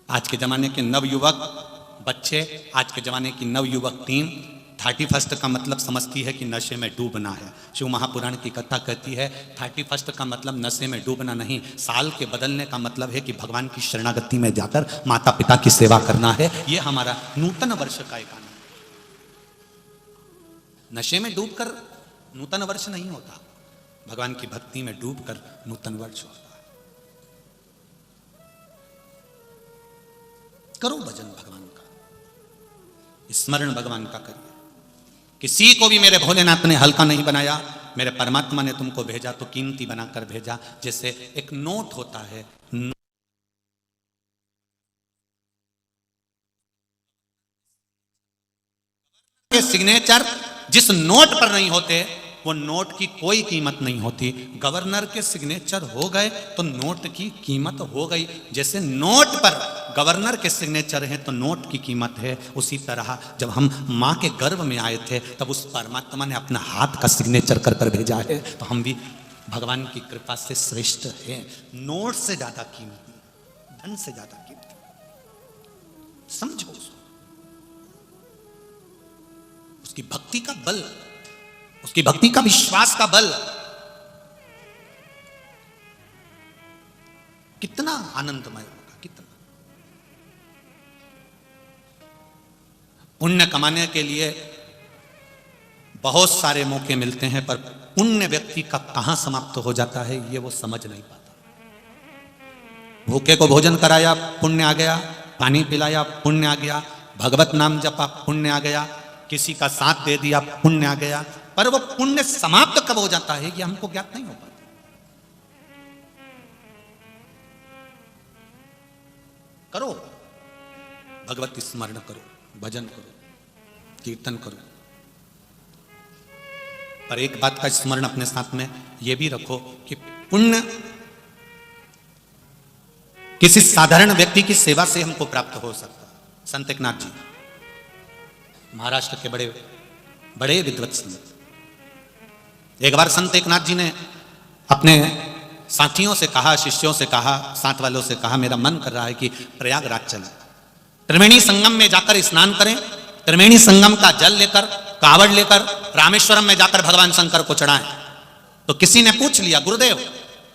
आज के जमाने के नवयुवक बच्चे, आज के जमाने की नवयुवक टीम 31 का मतलब समझती है कि नशे में डूबना है। शिव महापुराण की कथा कहती है 31 का मतलब नशे में डूबना नहीं, साल के बदलने का मतलब है कि भगवान की शरणागति में जाकर माता पिता की सेवा करना है। यह हमारा नूतन वर्ष का एक आनंद। नशे में डूबकर नूतन वर्ष नहीं होता, भगवान की भक्ति में डूबकर नूतन वर्ष होता है। करो भजन भगवान का, स्मरण भगवान का करिए। किसी को भी मेरे भोलेनाथ ने हल्का नहीं बनाया, मेरे परमात्मा ने तुमको भेजा तो कीमती बनाकर भेजा। जैसे एक नोट होता है, के सिग्नेचर जिस नोट पर नहीं होते वो नोट की कोई कीमत नहीं होती। गवर्नर के सिग्नेचर हो गए तो नोट की कीमत हो गई। जैसे नोट पर गवर्नर के सिग्नेचर हैं तो नोट की कीमत है, उसी तरह जब हम माँ के गर्भ में आए थे तब उस परमात्मा ने अपना हाथ का सिग्नेचर कर कर भेजा है, तो हम भी भगवान की कृपा से श्रेष्ठ हैं। नोट से ज्यादा कीमती, धन से ज्यादा कीमती। समझो उसको, उसकी भक्ति का बल, उसकी भक्ति का विश्वास का बल कितना आनंदमय होगा, कितना। पुण्य कमाने के लिए बहुत सारे मौके मिलते हैं, पर पुण्य व्यक्ति का कहां समाप्त हो जाता है ये वो समझ नहीं पाता। भूखे को भोजन कराया, पुण्य आ गया, पानी पिलाया, पुण्य आ गया, भगवत नाम जपा, पुण्य आ गया, किसी का साथ दे दिया, पुण्य आ गया, पर वो पुण्य समाप्त कब हो जाता है ये हमको ज्ञात नहीं हो पाता। करो, भगवत स्मरण करो, भजन करो, कीर्तन करो, पर एक बात का स्मरण अपने साथ में यह भी रखो कि पुण्य किसी साधारण व्यक्ति की सेवा से हमको प्राप्त हो सकता है। संत एकनाथ जी महाराष्ट्र के बड़े बड़े विद्वत संत, एक बार संत एकनाथ जी ने अपने साथियों से कहा, शिष्यों से कहा, साथ वालों से कहा, मेरा मन कर रहा है कि प्रयागराज चलें, त्रिवेणी संगम में जाकर स्नान करें, त्रिवेणी संगम का जल लेकर, कावड़ लेकर रामेश्वरम में जाकर भगवान शंकर को चढ़ाएं। तो किसी ने पूछ लिया, गुरुदेव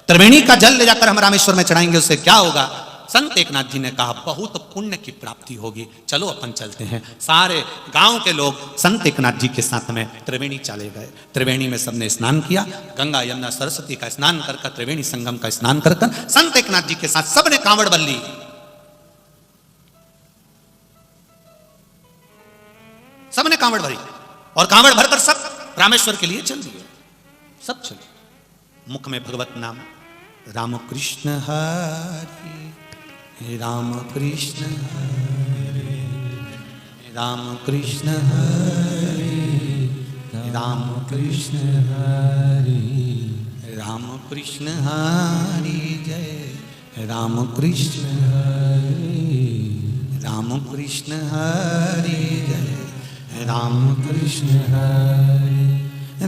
त्रिवेणी का जल ले जाकर हम रामेश्वर में चढ़ाएंगे, उससे क्या होगा? संत एकनाथ जी ने कहा, बहुत पुण्य की प्राप्ति होगी, चलो अपन चलते हैं। सारे गांव के लोग संत एकनाथ जी के साथ में त्रिवेणी चले गए। त्रिवेणी में सबने स्नान किया, गंगा यमुना सरस्वती का स्नान कर कर, त्रिवेणी संगम का स्नान कर कर, संत एकनाथ जी के साथ सबने कांवड़ बन ली। सबने कांवड़ भरी और कांवड़ भरकर सब रामेश्वर के लिए चल दिए, सब चले। मुख में भगवत नाम, राम कृष्ण हरि राम कृष्ण हरे राम कृष्ण हरे राम कृष्ण हरे राम कृष्ण हरि जय राम कृष्ण हरे राम कृष्ण हरि जय राम कृष्ण हरे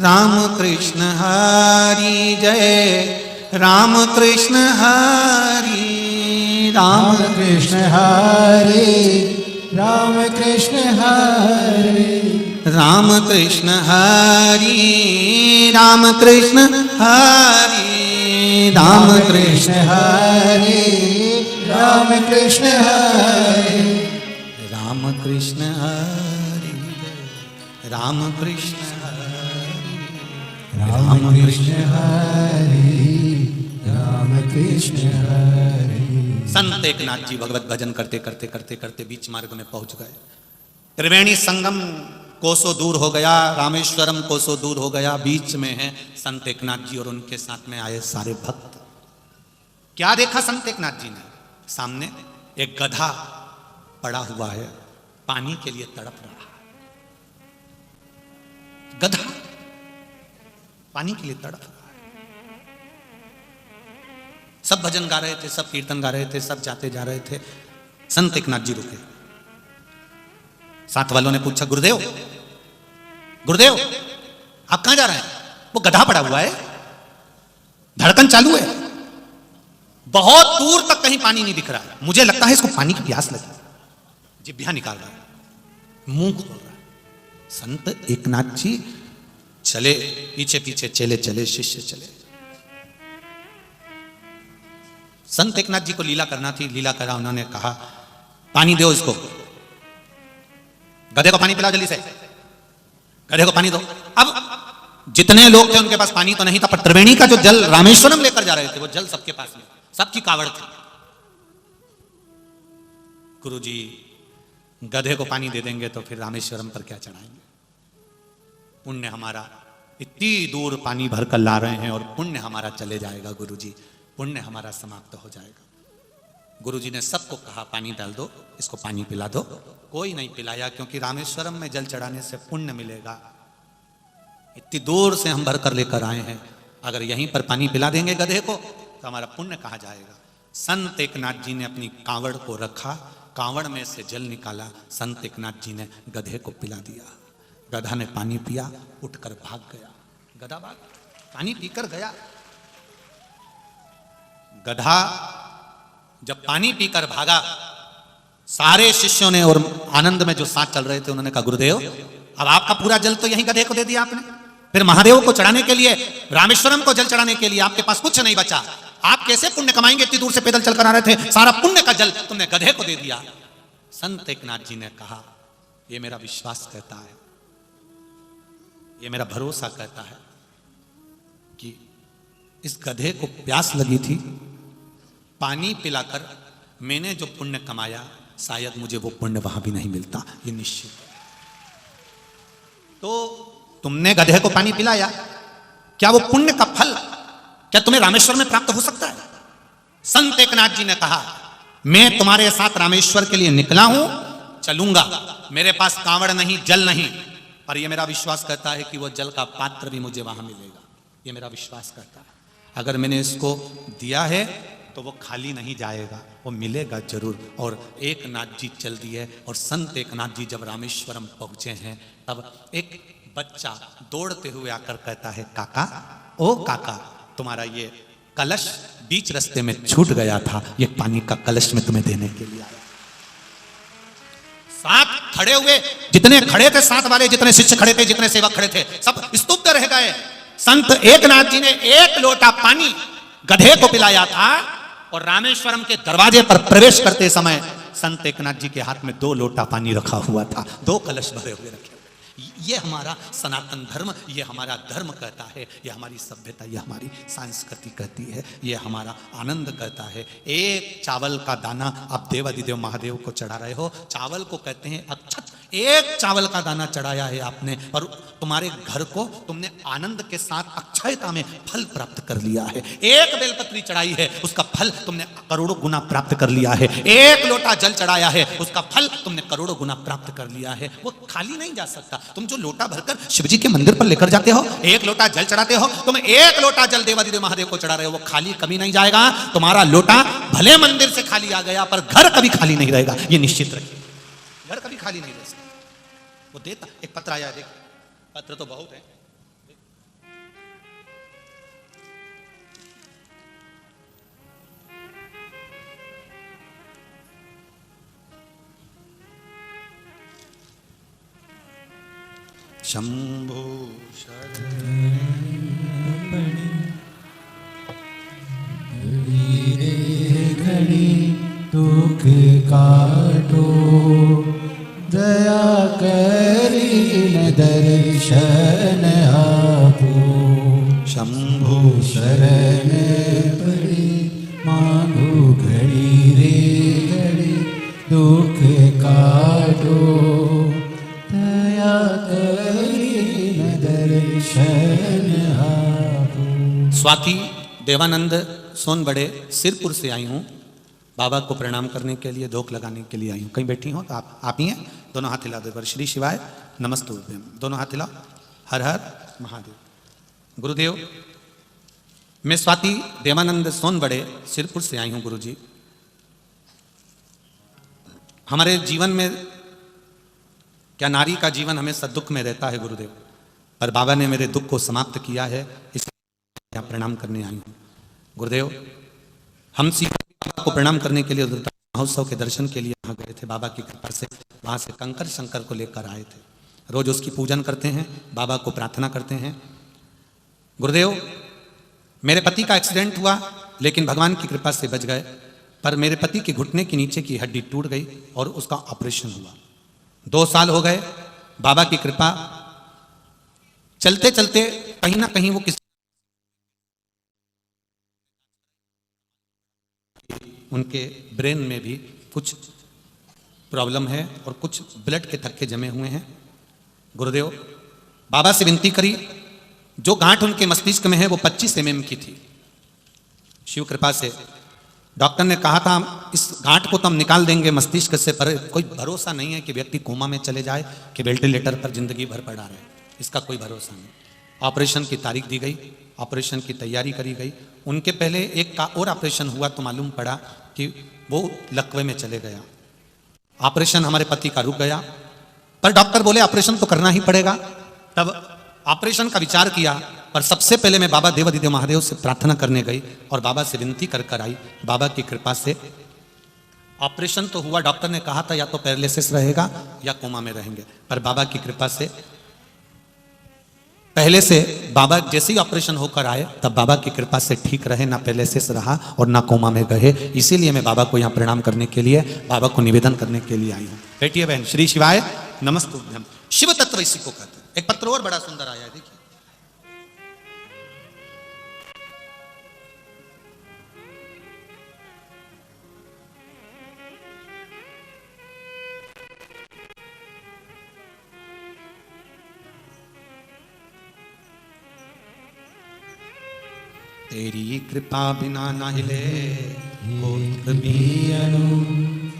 राम कृष्ण हरि जय राम कृष्ण हरि राम कृष्ण हरे राम कृष्ण हरे राम कृष्ण हरि राम कृष्ण हरि राम कृष्ण हरे राम कृष्ण हरे राम कृष्ण हरि राम कृष्ण हरि राम कृष्ण हरे राम कृष्ण हरे। संत एकनाथ जी भगवत भजन करते करते करते करते बीच मार्ग में पहुंच गए। त्रिवेणी संगम कोसों दूर हो गया, रामेश्वरम कोसों दूर हो गया, बीच में है संत एकनाथ जी और उनके साथ में आए सारे भक्त। क्या देखा संत एकनाथ जी ने? सामने एक गधा पड़ा हुआ है, पानी के लिए तड़प रहा है। गधा पानी के लिए तड़प रहा है। सब भजन गा रहे थे, सब कीर्तन गा रहे थे, सब जाते जा रहे थे। संत एकनाथ जी रुके। साथ वालों ने पूछा, गुरुदेव गुरुदेव आप कहां जा रहे हैं? वो गधा पड़ा हुआ है, धड़कन चालू है, बहुत दूर तक कहीं पानी नहीं दिख रहा है, मुझे लगता है इसको पानी की प्यास लगी। जिभ्या निकाल रहा है, मुंह खोल रहा है। संत एकनाथ जी चले, पीछे पीछे चले चले, शिष्य चले। संत एकनाथ जी को लीला करना थी, लीला करा। उन्होंने कहा, पानी दो इसको, गधे को पानी पिलाओ जल्दी से, गधे को पानी दो। अब जितने लोग थे उनके पास पानी तो नहीं था, पर त्रिवेणी का जो जल रामेश्वरम लेकर जा रहे थे वो जल सबके पास में, सबकी कावड़ थी। गुरुजी गधे को पानी दे देंगे तो फिर रामेश्वरम पर क्या चढ़ाएंगे? पुण्य हमारा इतनी दूर पानी भरकर ला रहे हैं और पुण्य हमारा चले जाएगा गुरुजी, पुण्य हमारा समाप्त हो जाएगा। गुरुजी ने सबको कहा, पानी डाल दो, इसको पानी पिला दो। कोई नहीं पिलाया, क्योंकि रामेश्वरम में जल चढ़ाने से पुण्य मिलेगा। इतनी दूर से हम भर कर लेकर आए हैं, अगर यहीं पर पानी पिला देंगे गधे को तो हमारा पुण्य कहाँ जाएगा? संत एकनाथ जी ने अपनी कांवड़ को रखा, कांवड़ में से जल निकाला, संत एकनाथ जी ने गधे को पिला दिया। गधा ने पानी पिया, उठकर भाग गया। गधा भाग, पानी पीकर गया। गधा जब पानी पीकर भागा सारे शिष्यों ने और आनंद में जो साथ चल रहे थे उन्होंने कहा गुरुदेव अब आपका पूरा जल तो यहीं गधे को दे दिया आपने, फिर महादेव को चढ़ाने के लिए, रामेश्वरम को जल चढ़ाने के लिए आपके पास कुछ नहीं बचा, आप कैसे पुण्य कमाएंगे? इतनी दूर से पैदल चलकर आ रहे थे, सारा पुण्य का जल तुमने गधे को दे दिया। संत एकनाथ जी ने कहा यह मेरा विश्वास कहता है, यह मेरा भरोसा कहता है कि इस गधे को प्यास लगी थी, पानी पिलाकर मैंने जो पुण्य कमाया शायद मुझे वो पुण्य वहां भी नहीं मिलता, ये निश्चित है। तो तुमने गधे को पानी पिलाया, क्या वो पुण्य का फल क्या तुम्हें रामेश्वर में प्राप्त हो सकता है? संत एकनाथ जी ने कहा मैं तुम्हारे साथ रामेश्वर के लिए निकला हूं, चलूंगा, मेरे पास कांवड़ नहीं, जल नहीं, पर यह मेरा विश्वास करता है कि वो जल का पात्र भी मुझे वहां मिलेगा, ये मेरा विश्वास करता है। अगर मैंने इसको दिया है तो वो खाली नहीं जाएगा, वो मिलेगा जरूर। और एकनाथ जी चल दिए और संत एकनाथ जी जब रामेश्वरम पहुंचे हैं तब एक बच्चा दौड़ते हुए आकर कहता है काका, ओ काका, तुम्हारा ये कलश बीच रास्ते में छूट गया था, ये पानी का कलश में तुम्हें देने के लिए आया। साथ खड़े हुए जितने खड़े थे, साथ वाले जितने शिष्य खड़े थे, जितने सेवक खड़े थे, सब स्तुब्ध रह गए। संत एकनाथ जी ने एक लोटा पानी गधे को पिलाया था और रामेश्वरम के दरवाजे पर प्रवेश करते समय संत एकनाथ जी के हाथ में 2 लोटा पानी रखा हुआ था, 2 कलश भरे हुए रखे हुए। ये हमारा सनातन धर्म, ये हमारा धर्म कहता है, ये हमारी सभ्यता, ये हमारी संस्कृति कहती है, ये हमारा आनंद कहता है। एक चावल का दाना आप देवाधिदेव महादेव को चढ़ा रहे हो, चावल को कहते हैं अक्षत। एक चावल का दाना चढ़ाया है आपने और तुम्हारे घर को तुमने आनंद के साथ अक्षयता में फल प्राप्त कर लिया है। एक बेलपत्री चढ़ाई है, उसका फल तुमने करोड़ों गुना प्राप्त कर लिया है। एक लोटा जल चढ़ाया है, उसका फल तुमने करोड़ों गुना प्राप्त कर लिया है। वो खाली नहीं जा सकता। तुम जो लोटा भरकर शिवजी के मंदिर पर लेकर जाते हो, एक लोटा जल चढ़ाते हो, तुम एक लोटा जल देवाधिदेव महादेव को चढ़ा रहे हो, वो खाली कभी नहीं जाएगा। तुम्हारा लोटा भले मंदिर से खाली आ गया पर घर कभी खाली नहीं रहेगा, ये निश्चित रखिए, घर कभी खाली नहीं रह सकता। वो देता, एक पत्र आया, देख पत्र तो बहुत है। शंभो घड़ी दुख काटो, दया करी न दर्शन आपो। शंभो शरण पड़ी मांगो घड़ी रे घड़ी दुख काटो, दया करी न दर्शन आपो। स्वाति देवानंद सोनबड़े सिरपुर से आई हूँ, बाबा को प्रणाम करने के लिए, धोख लगाने के लिए आई हूँ। कहीं बैठी हो तो आप ही हैं, दोनों हाथ हिला दो। श्री शिवाय नमस्तुभ्यम, दोनों हाथ हिलाओ। हर हर महादेव। गुरुदेव, मैं स्वाति देवानंद सोनबड़े सिरपुर से आई हूँ। गुरुजी, हमारे जीवन में क्या नारी का जीवन हमेशा दुख में रहता है गुरुदेव, पर बाबा ने मेरे दुख को समाप्त किया है, इसलिए यहाँ प्रणाम करने आई हूँ। गुरुदेव, हम बाबा को प्रणाम करने के लिए महोत्सव के दर्शन के लिए वहाँ गए थे। बाबा की कृपा से वहाँ से कंकर शंकर को लेकर आए थे। रोज उसकी पूजन करते हैं, बाबा को प्रार्थना करते हैं। गुरुदेव, मेरे पति का एक्सीडेंट हुआ लेकिन भगवान की कृपा से बच गए, पर मेरे पति के घुटने के नीचे की हड्डी टूट गई और उसका ऑपरेशन हुआ। 2 साल हो गए, बाबा की कृपा, चलते चलते कहीं ना कहीं वो किसी उनके ब्रेन में भी कुछ प्रॉब्लम है और कुछ ब्लड के थक्के जमे हुए हैं। गुरुदेव, बाबा से विनती करी, जो गांठ उनके मस्तिष्क में है वो 25 mm की थी। शिव कृपा से डॉक्टर ने कहा था इस गांठ को तो हम निकाल देंगे मस्तिष्क से, पर कोई भरोसा नहीं है कि व्यक्ति कोमा में चले जाए कि वेंटिलेटर पर जिंदगी भर पड़ा रहे, इसका कोई भरोसा नहीं। ऑपरेशन की तारीख दी गई, ऑपरेशन की तैयारी करी गई। उनके पहले एक का और ऑपरेशन हुआ तो मालूम पड़ा कि वो लकवे में चले गया। ऑपरेशन हमारे पति का रुक गया, पर डॉक्टर बोले ऑपरेशन तो करना ही पड़ेगा। तब ऑपरेशन का विचार किया, पर सबसे पहले मैं बाबा देवाधिदेव महादेव से प्रार्थना करने गई और बाबा से विनती कर कर आई। बाबा की कृपा से ऑपरेशन तो हुआ, डॉक्टर ने कहा था या तो पैरालिसिस रहेगा या कोमा में रहेंगे, पर बाबा की कृपा से पहले से बाबा जैसे ही ऑपरेशन होकर आए तब बाबा की कृपा से ठीक रहे, ना पैरालिसिस रहा और ना कोमा में गए। इसीलिए मैं बाबा को यहाँ प्रणाम करने के लिए, बाबा को निवेदन करने के लिए आई हूँ। बैठिए बहन। श्री शिवाय नमस्तुभ्यम। शिव तत्व इसी को कहते हैं। एक पत्र और बड़ा सुंदर आया है, देखिए। तेरी कृपा बिना ना हिले होठ भी अनु,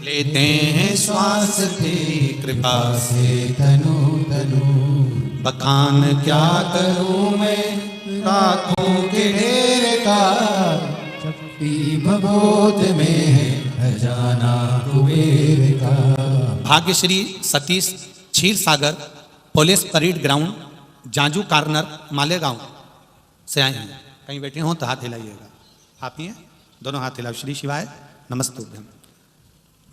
लेते हैं श्वास तेरी कृपा से तनु तनु, बखान क्या करूं मैं लाखों के ढेर का, शक्ति भगोद में है खजाना कुबेर का। Bhagyashree Satish Kshirsagar police parade ground Janju corner Malegaon से आए हैं। कहीं बैठे हो तो हाथ हिलाइएगा। आप ही हैं? दोनों हाथ हिलाओ। श्री शिवाय नमस्तुभ्यम।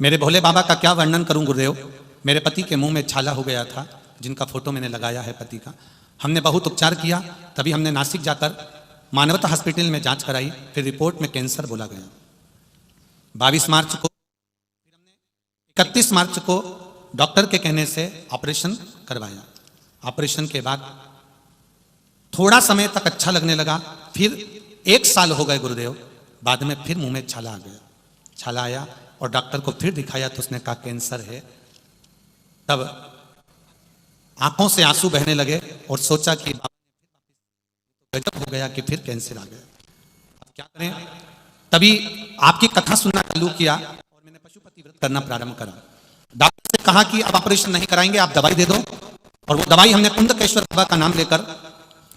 मेरे भोले बाबा का क्या वर्णन करूं गुरुदेव। मेरे पति के मुंह में छाला हो गया था, जिनका फोटो मैंने लगाया है पति का। हमने बहुत उपचार किया, तभी हमने नासिक जाकर मानवता हॉस्पिटल में जांच कराई, फिर रिपोर्ट में कैंसर बोला गया। 22 मार्च को 31 मार्च को डॉक्टर के कहने से ऑपरेशन करवाया। ऑपरेशन के बाद थोड़ा समय तक अच्छा लगने लगा, फिर 1 साल हो गए गुरुदेव, बाद में फिर मुंह में छाला आ गया। छाला आया और डॉक्टर को फिर दिखाया तो उसने कहा कैंसर है। तब आंखों से आंसू बहने लगे और सोचा कि गजब हो गया कि फिर कैंसर आ गया, अब क्या करें। तभी आपकी कथा सुनना चालू किया और मैंने पशुपति व्रत करना प्रारंभ करा। डॉक्टर से कहा कि अब ऑपरेशन नहीं कराएंगे, आप दवाई दे दो। और वो दवाई हमने कुंदकेश्वर बाबा का नाम लेकर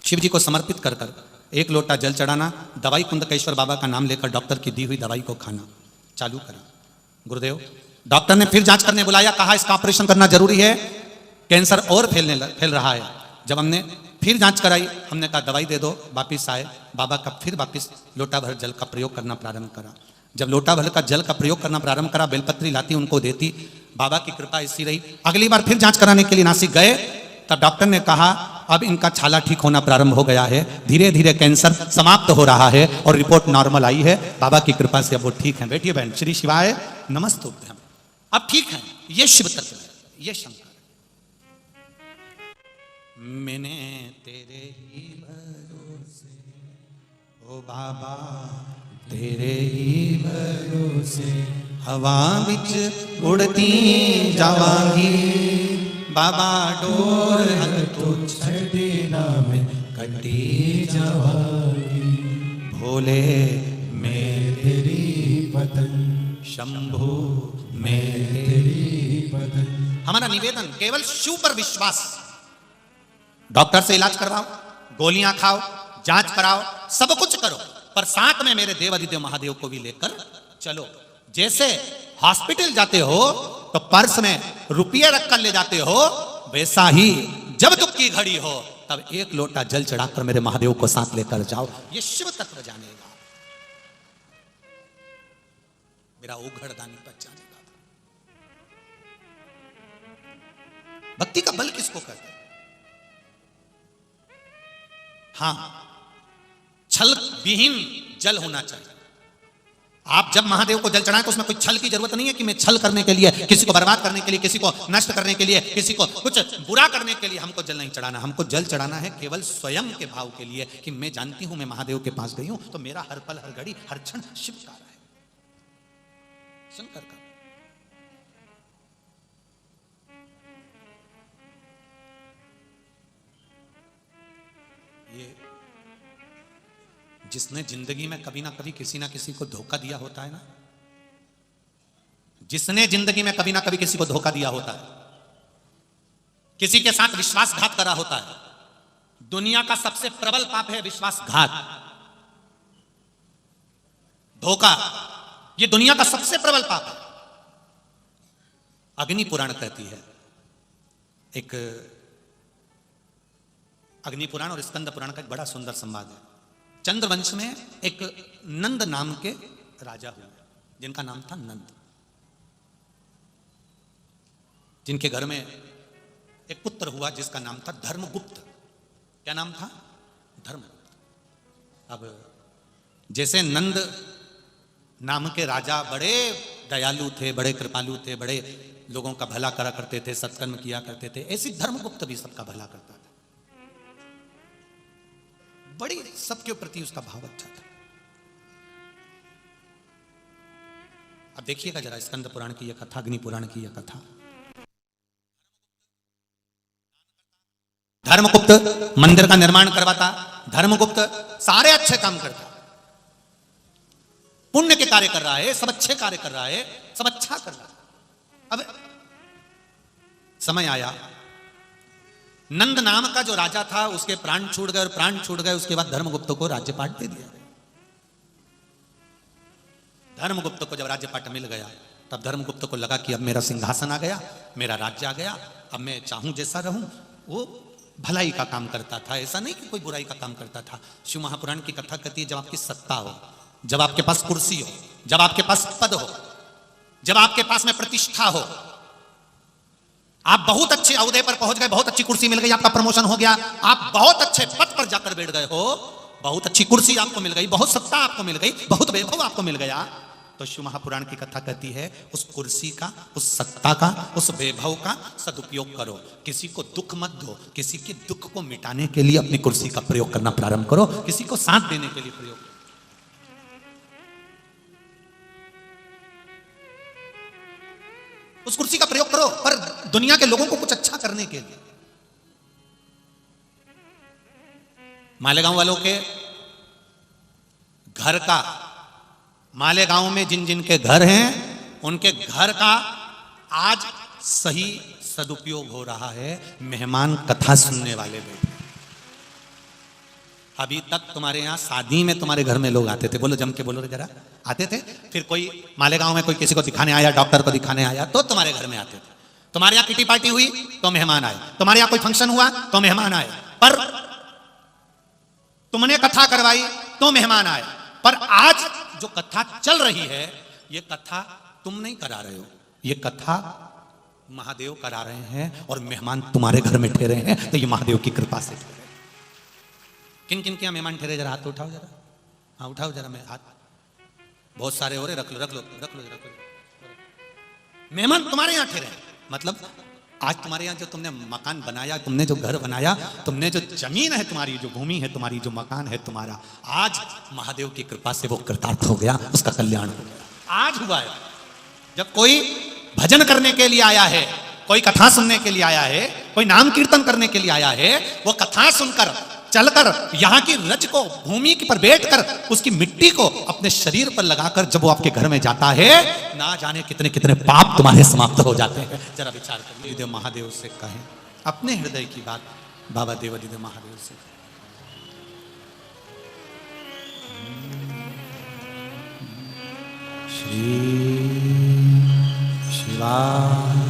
शिव जी को समर्पित कर कर 1 लोटा जल चढ़ाना, दवाई कुंदकेश्वर बाबा का नाम लेकर डॉक्टर की दी हुई दवाई को खाना चालू करा। गुरुदेव डॉक्टर ने फिर जांच करने बुलाया, कहा इसका ऑपरेशन करना जरूरी है, कैंसर और फैल रहा है। जब हमने फिर जांच कराई, हमने कहा दवाई दे दो। वापिस आए, बाबा का फिर वापिस लोटा भर जल का प्रयोग करना प्रारंभ करा। जब लोटा भर का जल का प्रयोग करना प्रारंभ करा, बेलपत्री लाती उनको देती, बाबा की कृपा ऐसी रही। अगली बार फिर जांच कराने के लिए नासिक गए, तब डॉक्टर ने कहा अब इनका छाला ठीक होना प्रारंभ हो गया है, धीरे धीरे कैंसर समाप्त हो रहा है और रिपोर्ट नॉर्मल आई है। बाबा की कृपा से अब वो ठीक है। बैठिए बहन। श्री शिवाय नमस्तुभ्यम। अब ठीक है। ये शिव तत्व है, ये शंकर। मैंने तेरे ही भरोसे ओ बाबा, तेरे ही भरोसे हवा विच उड़ती जावांगी, बाबा डोर तो छड़े नाम कटी जावागी, भोले मैं तेरी पतन, शंभु मैं तेरी पतन। हमारा निवेदन केवल शिव पर विश्वास। डॉक्टर से इलाज करवाओ, गोलियां खाओ, जांच कराओ, सब कुछ करो, पर साथ में मेरे देवादिदेव महादेव को भी लेकर चलो। जैसे हॉस्पिटल जाते हो तो पर्स में रुपये रखकर ले जाते हो, वैसा ही जब दुख की घड़ी हो तब 1 लोटा जल चढ़ाकर मेरे महादेव को साथ लेकर जाओ। ये शिव तत्व जानेगा, मेरा उघड़दानी पर जानेगा। भक्ति का बल किसको कहते हैं? हाँ, छल विहीन जल होना चाहिए। आप जब महादेव को जल चढ़ाएं तो उसमें कोई छल की जरूरत नहीं है कि मैं छल करने के लिए, किसी को बर्बाद करने के लिए, किसी को नष्ट करने के लिए, किसी को कुछ बुरा करने के लिए हमको जल नहीं चढ़ाना। हमको जल चढ़ाना है केवल स्वयं के भाव के लिए कि मैं जानती हूं मैं महादेव के पास गई हूं तो मेरा हर पल, हर घड़ी, हर क्षण शिव का है, शंकर का। ये जिसने जिंदगी में कभी ना कभी किसी ना किसी को धोखा दिया होता है ना, जिसने जिंदगी में कभी ना कभी किसी को धोखा दिया होता है, किसी के साथ विश्वासघात करा होता है। दुनिया का सबसे प्रबल पाप है विश्वासघात, धोखा। ये दुनिया का सबसे प्रबल पाप है। अग्नि पुराण कहती है, एक अग्नि पुराण और स्कंद पुराण का एक बड़ा सुंदर संवाद है। चंद्रवंश में एक नंद नाम के राजा हुए, जिनका नाम था नंद। जिनके घर में एक पुत्र हुआ जिसका नाम था धर्मगुप्त। क्या नाम था? धर्मगुप्त। अब जैसे नंद नाम के राजा बड़े दयालु थे, बड़े कृपालु थे, बड़े लोगों का भला करा करते थे, सत्कर्म किया करते थे, ऐसी धर्मगुप्त भी सबका भला करता था। बड़ी सबके प्रति उसका भाव अच्छा था। अब देखिएगा जरा स्कंद पुराण की यह कथा, अग्नि पुराण की यह कथा। धर्मगुप्त मंदिर का निर्माण करवाता, धर्मगुप्त सारे अच्छे काम करता, पुण्य के कार्य कर रहा है, सब अच्छे कार्य कर रहा है, सब अच्छा कर रहा है। अब समय आया, नंद नाम का जो राजा था उसके प्राण छूट गए, और प्राण छूट गए उसके बाद धर्मगुप्त को राज्यपाट दे दिया। धर्मगुप्त को जब राज्यपाट मिल गया तब धर्मगुप्त को लगा कि अब मेरा सिंहासन आ गया, मेरा राज्य आ गया, अब मैं चाहूं जैसा रहूं। वो भलाई का काम करता था, ऐसा नहीं कि कोई बुराई का काम करता था। शिव महापुराण की कथा कहती है जब आपकी सत्ता हो, जब आपके पास कुर्सी हो, जब आपके पास पद हो, जब आपके पास में प्रतिष्ठा हो, आप बहुत अच्छे ओहदे पर पहुंच गए, बहुत अच्छी कुर्सी मिल गई, आपका प्रमोशन हो गया, आप बहुत अच्छे पद पर जाकर बैठ गए हो, बहुत अच्छी कुर्सी आपको मिल गई, बहुत सत्ता आपको मिल गई, बहुत वैभव आपको मिल गया, तो शिव महापुराण की कथा कहती है उस कुर्सी का, उस सत्ता का, उस वैभव का सदुपयोग करो। किसी को दुख मत दो, किसी के दुख को मिटाने के लिए अपनी कुर्सी का प्रयोग करना प्रारंभ करो, किसी को साथ देने के लिए प्रयोग करो। उस कुर्सी का प्रयोग करो पर दुनिया के लोगों को कुछ अच्छा करने के लिए। मालेगांव वालों के घर का, मालेगांव में जिन जिन के घर हैं उनके घर का आज सही सदुपयोग हो रहा है। मेहमान कथा सुनने वाले लोग, अभी तक तुम्हारे यहां शादी में तुम्हारे घर में लोग आते थे, बोलो जम के बोलो जरा, आते थे। फिर कोई मालेगांव में कोई किसी को दिखाने आया, डॉक्टर को दिखाने आया तो तुम्हारे घर में आते थे। तुम्हारे यहां किटी पार्टी हुई तो मेहमान आए, तुम्हारे यहां कोई फंक्शन हुआ तो मेहमान आए, पर तुमने कथा करवाई तो मेहमान आए। पर आज जो कथा चल रही है ये कथा तुम नहीं करा रहे हो, ये कथा महादेव करा रहे हैं और मेहमान तुम्हारे घर में ठहरे हैं, तो ये महादेव की कृपा से ठहरे। किन किन के मेहमान ठहरे जरा हाथ उठाओ जरा, हाँ उठाओ जरा, मैं हाथ, बहुत सारे हो रहे, रख लो रख लो रख लो रख लो। मेहमान तुम्हारे यहां ठहरे, मतलब आज तुम्हारे यहां जो तुमने मकान बनाया, तुमने जो घर बनाया, तुमने जो जमीन है तुम्हारी, जो भूमि है तुम्हारी, जो मकान है तुम्हारा, आज महादेव की कृपा से वो कृतार्थ हो गया, उसका कल्याण हो गया। आज हुआ है। जब कोई भजन करने के लिए आया है, कोई कथा सुनने के लिए आया है, कोई नाम कीर्तन करने के लिए आया है, वो कथा सुनकर चलकर यहां की रज को, भूमि पर बैठकर उसकी मिट्टी को अपने शरीर पर लगाकर जब वो आपके घर में जाता है, ना जाने कितने कितने पाप तुम्हारे समाप्त हो जाते हैं। जरा विचार करिए। देव महादेव से कहें अपने हृदय की बात, बाबा देवादिदेव महादेव से। श्री शिवाय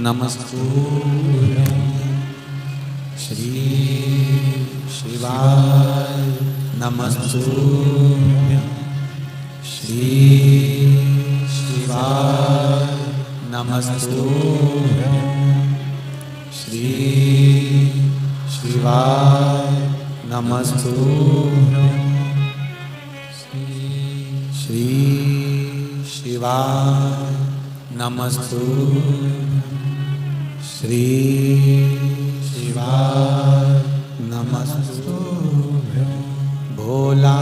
नमस्तुभ्यं, श्री शिवाय नमस्तुभ्यं, श्री शिवाय नमस्तुभ्यं, श्री शिवाय नमस्तुभ्यं, श्री शिवाय नमस्तुभ्यं, श्री शिवाय नमस्तुभ्यं। भोला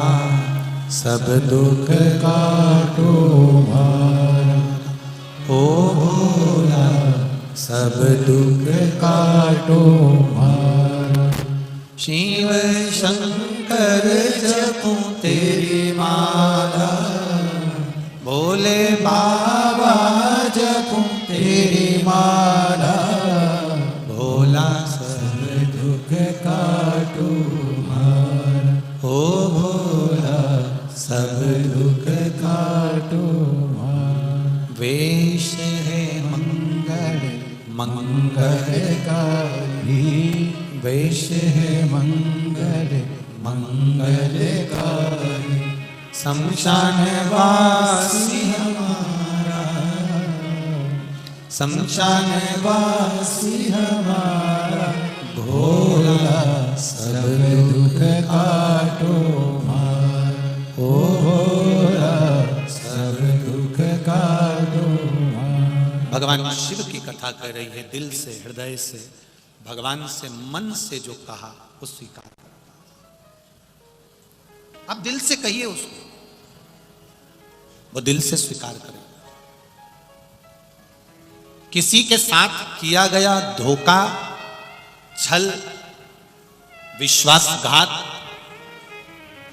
सब दुख काटो मारा, ओ भोला सब दुख काटो मारा। शिव शंकर जपूं तेरी माला, भोले बाबा जपूं तेरी माला। भोला सब दुख काटो मारा, ओ भोला सब दुख काटो मारा। वेश है मंगल मंगलकारी, वेश है मंगल मंगलकारी। शमशान वासी हमारा, शमशान वासी हमारा भोला, सब दुख काटो मार। ओ भोला, सब दुख काटो मार। भगवान शिव की कथा कह रही है, दिल से, हृदय से, भगवान से, मन से जो कहा वो स्वीकार। आप दिल से कहिए उसको, वो दिल से स्वीकार करे। किसी के साथ किया गया धोखा, छल, विश्वासघात,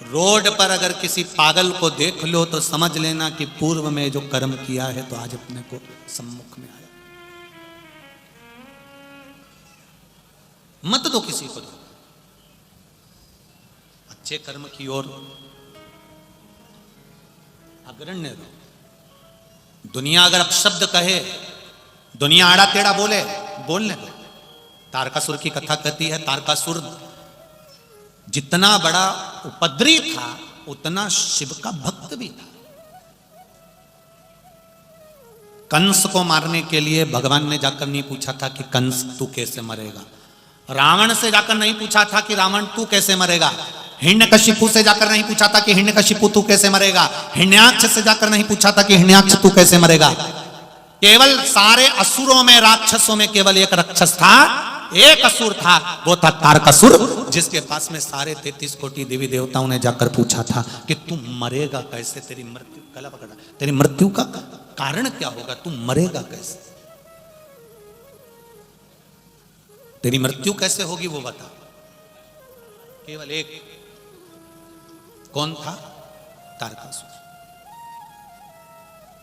रोड पर अगर किसी पागल को देख लो तो समझ लेना कि पूर्व में जो कर्म किया है तो आज अपने को सम्मुख में आया। मत दो किसी को, दो अच्छे कर्म की ओर अग्रण्य रहो। दुनिया अगर अपशब्द कहे, दुनिया आड़ा टेढ़ा बोले, बोलने दो। तारकासुर की कथा कहती है, तारकासुर जितना बड़ा उपद्रवी था उतना शिव का भक्त भी था। कंस को मारने के लिए भगवान ने जाकर नहीं पूछा था कि कंस तू कैसे मरेगा। रावण से जाकर नहीं पूछा था कि रावण तू कैसे मरेगा। हिरण्यकशिपु से जाकर नहीं पूछा था कि हिरण्यकशिपु तू कैसे मरेगा। हिरण्याक्ष से जाकर नहीं पूछा था कि हिरण्याक्ष तू कैसे मरेगा। केवल सारे असुरों में, राक्षसों में केवल एक राक्षस था, एक असुर था, वो था तारकासुर, जिसके पास में सारे 33 कोटि देवी देवताओं ने जाकर पूछा था कि तू मरेगा कैसे, तेरी मृत्यु, गला पकड़ा, तेरी मृत्यु का कारण क्या होगा, तू मरेगा कैसे, तेरी मृत्यु कैसे होगी वो बता। केवल एक, कौन था? तारकासुर।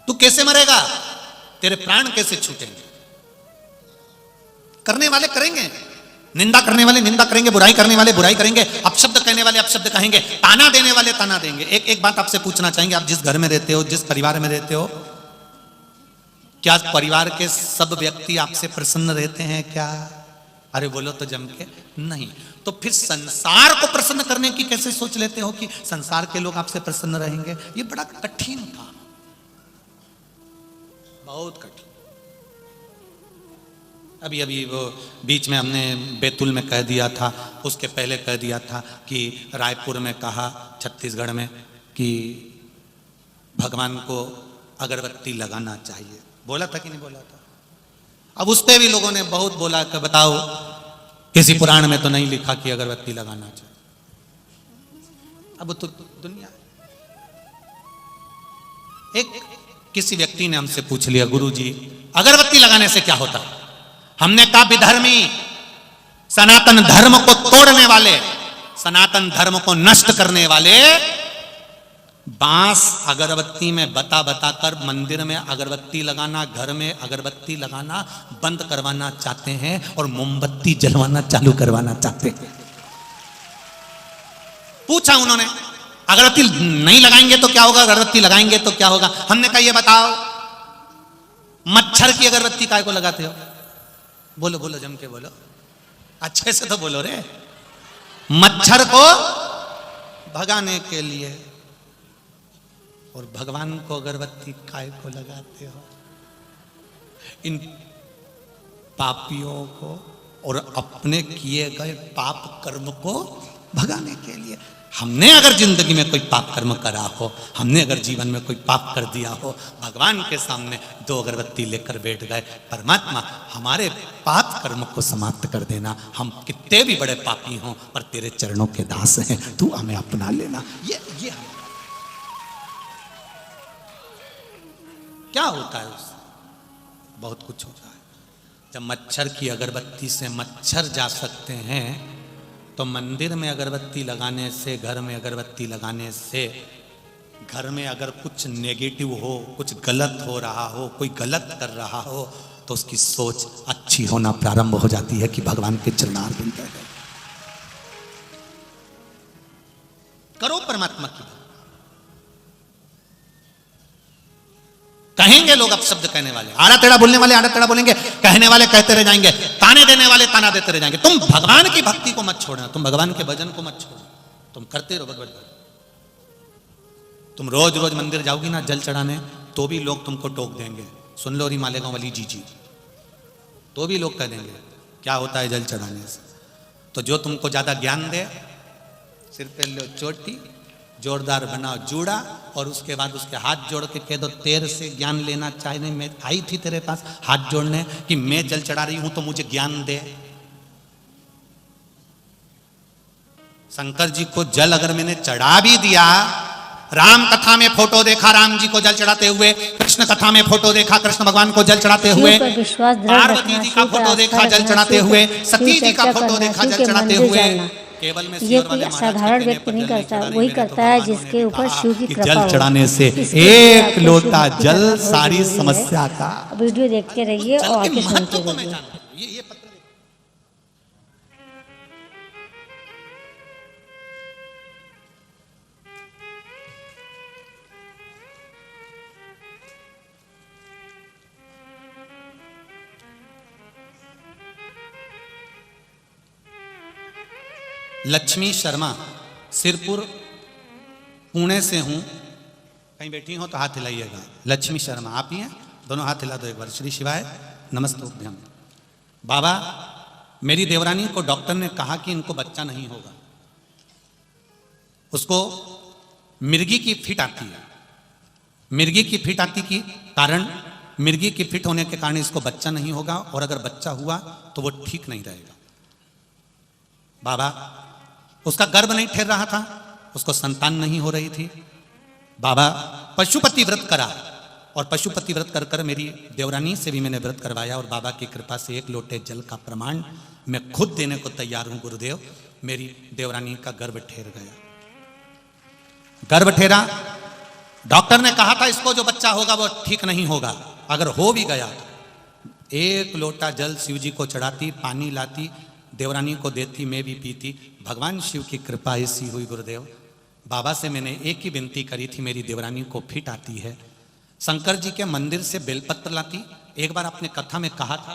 तू कैसे मरेगा, तेरे प्राण कैसे छूटेंगे। करने वाले करेंगे, निंदा करने वाले निंदा करेंगे, बुराई करने वाले बुराई करेंगे, अपशब्द कहने वाले अपशब्द कहेंगे, ताना देने वाले ताना देंगे। एक बात आपसे पूछना चाहेंगे, आप जिस घर में रहते हो, जिस परिवार में रहते हो, क्या परिवार के सब व्यक्ति आपसे प्रसन्न रहते हैं क्या? अरे बोलो तो जम के नहीं। तो फिर संसार को प्रसन्न करने की कैसे सोच लेते हो कि संसार के लोग आपसे प्रसन्न रहेंगे? ये बड़ा कठिन था, बहुत कठिन। अभी अभी वो बीच में हमने बैतूल में कह दिया था, उसके पहले कह दिया था कि रायपुर में कहा, छत्तीसगढ़ में, कि भगवान को अगरबत्ती लगाना चाहिए। बोला था कि नहीं बोला था? अब उस पे भी लोगों ने बहुत बोला कि बताओ, किसी पुराण में तो नहीं लिखा कि अगरबत्ती लगाना चाहिए। अब तो दुनिया, एक किसी व्यक्ति ने हमसे पूछ लिया, गुरुजी अगरबत्ती लगाने से क्या होता? हमने कहा विधर्मी, सनातन धर्म को तोड़ने वाले, सनातन धर्म को नष्ट करने वाले, बांस अगरबत्ती में बता कर मंदिर में अगरबत्ती लगाना, घर में अगरबत्ती लगाना बंद करवाना चाहते हैं और मोमबत्ती जलवाना चालू करवाना चाहते हैं। पूछा उन्होंने, अगरबत्ती नहीं लगाएंगे तो क्या होगा, अगरबत्ती लगाएंगे तो क्या होगा? हमने कहा ये बताओ, मच्छर की अगरबत्ती काय को लगाते हो? बोलो बोलो, जम के बोलो, अच्छे से तो बोलो रे। मच्छर को भगाने के लिए, और भगवान को अगरबत्ती काय को लगाते हो? इन पापियों को और अपने किए गए पाप कर्म को भगाने के लिए। हमने अगर जिंदगी में कोई पाप कर्म करा हो, हमने अगर जीवन में कोई पाप कर दिया हो, भगवान के सामने 2 अगरबत्ती लेकर बैठ गए, परमात्मा हमारे पाप कर्म को समाप्त कर देना। हम कितने भी बड़े पापी हों पर तेरे चरणों के दास हैं, तू हमें अपना लेना। ये क्या होता है उससे? बहुत कुछ होता है। जब मच्छर की अगरबत्ती से मच्छर जा सकते हैं, तो मंदिर में अगरबत्ती लगाने से, घर में अगरबत्ती लगाने से, घर में अगर कुछ नेगेटिव हो, कुछ गलत हो रहा हो, कोई गलत कर रहा हो, तो उसकी सोच अच्छी होना प्रारंभ हो जाती है कि भगवान के चरणारविंद है। करो परमात्मा की। कहेंगे लोग अपशब्द कहने वाले, आड़ा टेढ़ा बोलने वाले आड़ा टेढ़ा बोलेंगे, कहने वाले कहते रह जाएंगे, ताने देने वाले ताना देते रह जाएंगे। तुम भगवान की भक्ति को मत छोड़ना, तुम भगवान के भजन को मत छोड़ना, तुम करते रहो भगवत भजन। तुम रोज रोज मंदिर जाओगी ना जल चढ़ाने, तो भी लोग तुमको टोक देंगे। सुन लो री मालेगांव वाली जी, तो भी लोग कह देंगे क्या होता है जल चढ़ाने से। तो जो तुमको ज़्यादा ज्ञान दे, सिर पे लो चोटी, जोरदार बनाओ जूड़ा, और उसके बाद उसके हाथ जोड़ के कह दो तेरे से ज्ञान लेना चाहने मैं आई थी तेरे पास हाथ जोड़ने कि मैं जल चढ़ा रही हूं तो मुझे ज्ञान दे। शंकर जी को जल अगर मैंने चढ़ा भी दिया, राम कथा में फोटो देखा राम जी को जल चढ़ाते हुए, कृष्ण कथा में फोटो देखा कृष्ण भगवान को जल चढ़ाते हुए, पार्वती जी का फोटो देखा जल चढ़ाते हुए, सती जी का फोटो देखा जल चढ़ाते हुए, केवल में ये कोई साधारण व्यक्ति नहीं करता, वही करता है जिसके ऊपर शिव की कृपा जल हो। चढ़ाने से इसके लिए एक आपको लोटा शिव की जल कृपा बहुत सारी जरूरी है। समस्या का। वीडियो देखते रहिए जल और के आगे महत्व सुनते को मैं रहिए। जानता हूं। ये पत्र देखो। लक्ष्मी शर्मा, सिरपुर, पुणे से हूं। कहीं बैठी हो तो हाथ हिलाइएगा। लक्ष्मी शर्मा आप ही हैं? दोनों हाथ हिला दो एक बार। श्री शिवाय नमस्तुभ्यम। बाबा, मेरी देवरानी को डॉक्टर ने कहा कि इनको बच्चा नहीं होगा। उसको मिर्गी की फिट आती है। मिर्गी की फिट आती के कारण, मिर्गी की फिट होने के कारण इसको बच्चा नहीं होगा, और अगर बच्चा हुआ तो वो ठीक नहीं रहेगा। बाबा, उसका गर्भ नहीं ठहर रहा था, उसको संतान नहीं हो रही थी। बाबा, पशुपति व्रत करा, और पशुपति व्रत कर कर मेरी देवरानी से भी मैंने व्रत करवाया, और बाबा की कृपा से 1 लोटे जल का प्रमाण मैं खुद देने को तैयार हूं गुरुदेव। मेरी देवरानी का गर्भ ठहर गया। गर्भ ठहरा, डॉक्टर ने कहा था इसको जो बच्चा होगा वो ठीक नहीं होगा। अगर हो भी गया, 1 लोटा जल शिव जी को चढ़ाती, पानी लाती, देवरानी को देती, मैं भी पीती। भगवान शिव की कृपा ऐसी हुई गुरुदेव। बाबा से मैंने एक ही विनती करी थी, मेरी देवरानी को फिट आती है। शंकर जी के मंदिर से बेलपत्र लाती। एक बार आपने कथा में कहा था,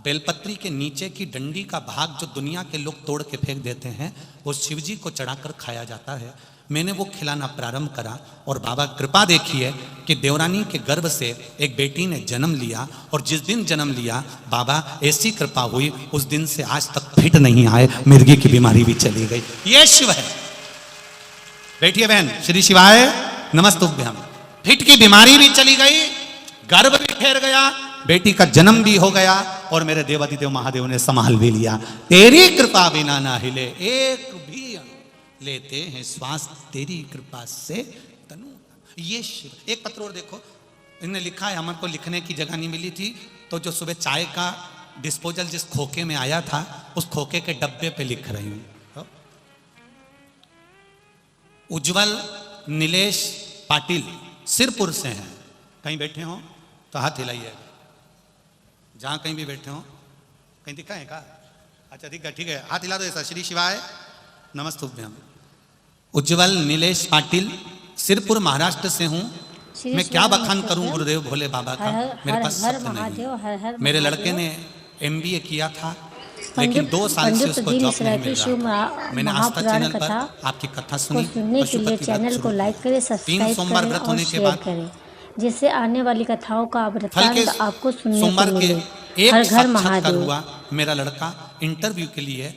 बेलपत्री के नीचे की डंडी का भाग जो दुनिया के लोग तोड़ के फेंक देते हैं, वो शिव जी को चढ़ाकर खाया जाता है। मैंने वो खिलाना प्रारंभ करा, और बाबा कृपा देखिए कि देवरानी के गर्भ से एक बेटी ने जन्म लिया, और जिस दिन जन्म लिया बाबा ऐसी कृपा हुई, उस दिन से आज तक फिट नहीं आए, मिर्गी की बीमारी भी चली गई। ये शिव है। बैठिए बहन। श्री शिवाय नमस्तुभ्यम। फिट की बीमारी भी चली गई, गर्भ भी ठहर गया, बेटी का जन्म भी हो गया, और मेरे देवादिदेव महादेव ने संभाल भी लिया। तेरी कृपा बिना ना हिले एक भी लेते हैं श्वास, तेरी कृपा से तनु। ये शिव। एक पत्र और देखो, इन्हें लिखा है, हमको लिखने की जगह नहीं मिली थी, तो जो सुबह चाय का डिस्पोजल जिस खोखे में आया था, उस खोखे के डब्बे पे लिख रही हूं। उज्जवल नीलेश पाटिल, सिरपुर से हैं। कहीं बैठे हो तो हाथ हिलाइए, जहां कहीं भी बैठे हो। कहीं दिखा है क्या? अच्छा ठीक है, ठीक है, हाथ हिला दो ऐसा। श्री शिवाय नमस्तुभ्यम। उज्जवल नीलेश पाटिल, सिरपुर, महाराष्ट्र से हूं। मैं क्या बखान करूं गुरुदेव भोले बाबा का, मेरे पास शब्द नहीं। मेरे लड़के ने MBA किया था, लेकिन 2 साल से उसको जॉब नहीं मिल रहा था। मैंने आस्था चैनल पर आपकी कथा सुनी, पशुपति चैनल को लाइक करें, सब्सक्राइब करें और शेयर करें, जिससे आने वाली कथाओं का वृत्तांत आपको सुनने को मिले। हर घर महादेव। हुआ, मेरा लड़का इंटरव्यू के लिए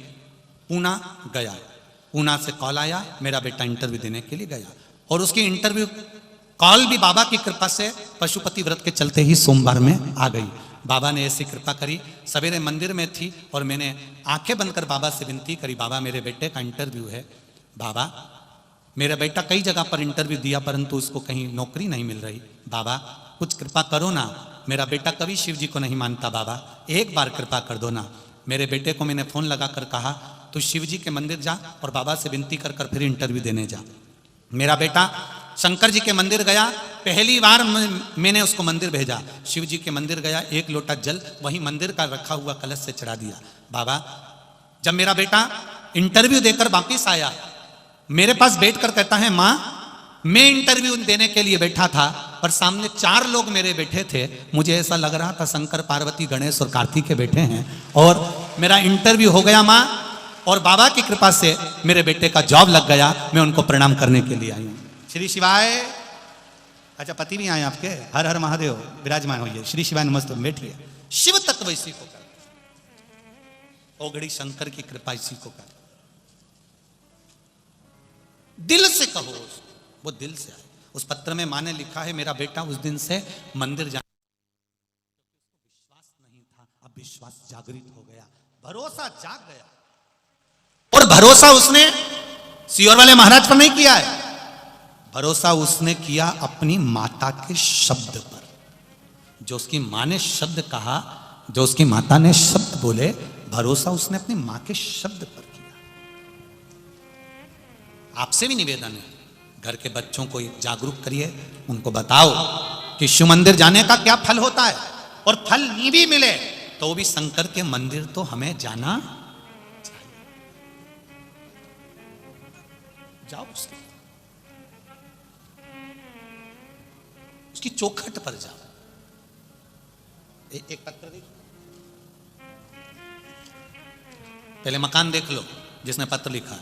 पूना गया। पूना से कॉल आया, मेरा बेटा इंटरव्यू देने के लिए गया, और उसकी इंटरव्यू कॉल भी बाबा की कृपा से पशुपति व्रत के चलते ही सोमवार में आ गई। बाबा ने ऐसी कृपा करी। सवेरे मंदिर में थी, और मैंने आंखें बंद कर बाबा से विनती करी, बाबा मेरे बेटे का इंटरव्यू है। बाबा, मेरा बेटा कई जगह पर इंटरव्यू दिया, परंतु उसको कहीं नौकरी नहीं मिल रही। बाबा कुछ कृपा करो ना, मेरा बेटा कभी शिव जी को नहीं मानता, बाबा एक बार कृपा कर दो ना। मेरे बेटे को मैंने फ़ोन लगा कर कहा, तू शिव जी के मंदिर जा और बाबा से विनती कर कर फिर इंटरव्यू देने जा। मेरा बेटा शंकर जी के मंदिर गया, पहली बार मैंने उसको मंदिर भेजा। शिव जी के मंदिर गया, 1 लोटा जल वहीं मंदिर का रखा हुआ कलश से चढ़ा दिया। बाबा, जब मेरा बेटा इंटरव्यू देकर वापिस आया, मेरे पास बैठकर कहता है, माँ मैं इंटरव्यू देने के लिए बैठा था, पर सामने 4 लोग मेरे बैठे थे। मुझे ऐसा लग रहा था शंकर, पार्वती, गणेश और कार्तिक के बैठे हैं, और मेरा इंटरव्यू हो गया माँ, और बाबा की कृपा से मेरे बेटे का जॉब लग गया। मैं उनको प्रणाम करने के लिए आई हूँ। श्री शिवाय। अच्छा, पति भी आए आपके? हर हर महादेव, विराजमान होइए। श्री शिवाय नमस्ते। बैठिए। शिव तत्व इसी को करते। ओगड़ी शंकर की कृपा इसी को कर। दिल से कहो उसको, वो दिल से आए। उस पत्र में माँ ने लिखा है, मेरा बेटा उस दिन से मंदिर जाने विश्वास नहीं था, अब विश्वास जागृत हो गया, भरोसा जाग गया। और भरोसा उसने सियोर वाले महाराज पर नहीं किया है, भरोसा उसने किया अपनी माता के शब्द पर। जो उसकी माँ ने शब्द कहा, जो उसकी माता ने शब्द बोले, भरोसा उसने अपनी माँ के शब्द पर किया। आपसे भी निवेदन है, घर के बच्चों को जागरूक करिए, उनको बताओ कि शिव मंदिर जाने का क्या फल होता है, और फल नहीं भी मिले तो भी शंकर के मंदिर तो हमें जाना चाहिए। जाओ उसकी चौखट पर जाओ। एक पत्र देखो, पहले मकान देख लो जिसने पत्र लिखा है,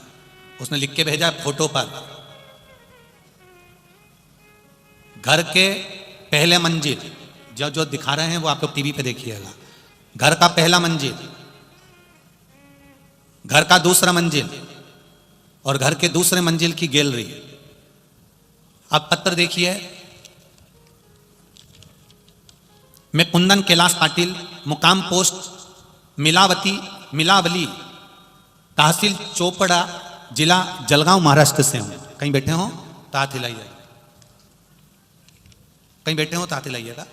उसने लिख के भेजा फोटो पर, घर के पहले मंजिल, जो जो दिखा रहे हैं वो आप लोग टीवी पे देखिएगा, घर का पहला मंजिल, घर का दूसरा मंजिल और घर के दूसरे मंजिल की गैलरी। आप पत्र देखिए, मैं कुंदन कैलाश पाटिल, मुकाम पोस्ट मिलावली, तहसील चोपड़ा, जिला जलगांव, महाराष्ट्र से हूं। कहीं बैठे हो तो हाथ हिलाइए, कहीं बैठे हो तो हाथ हिलाइएगा।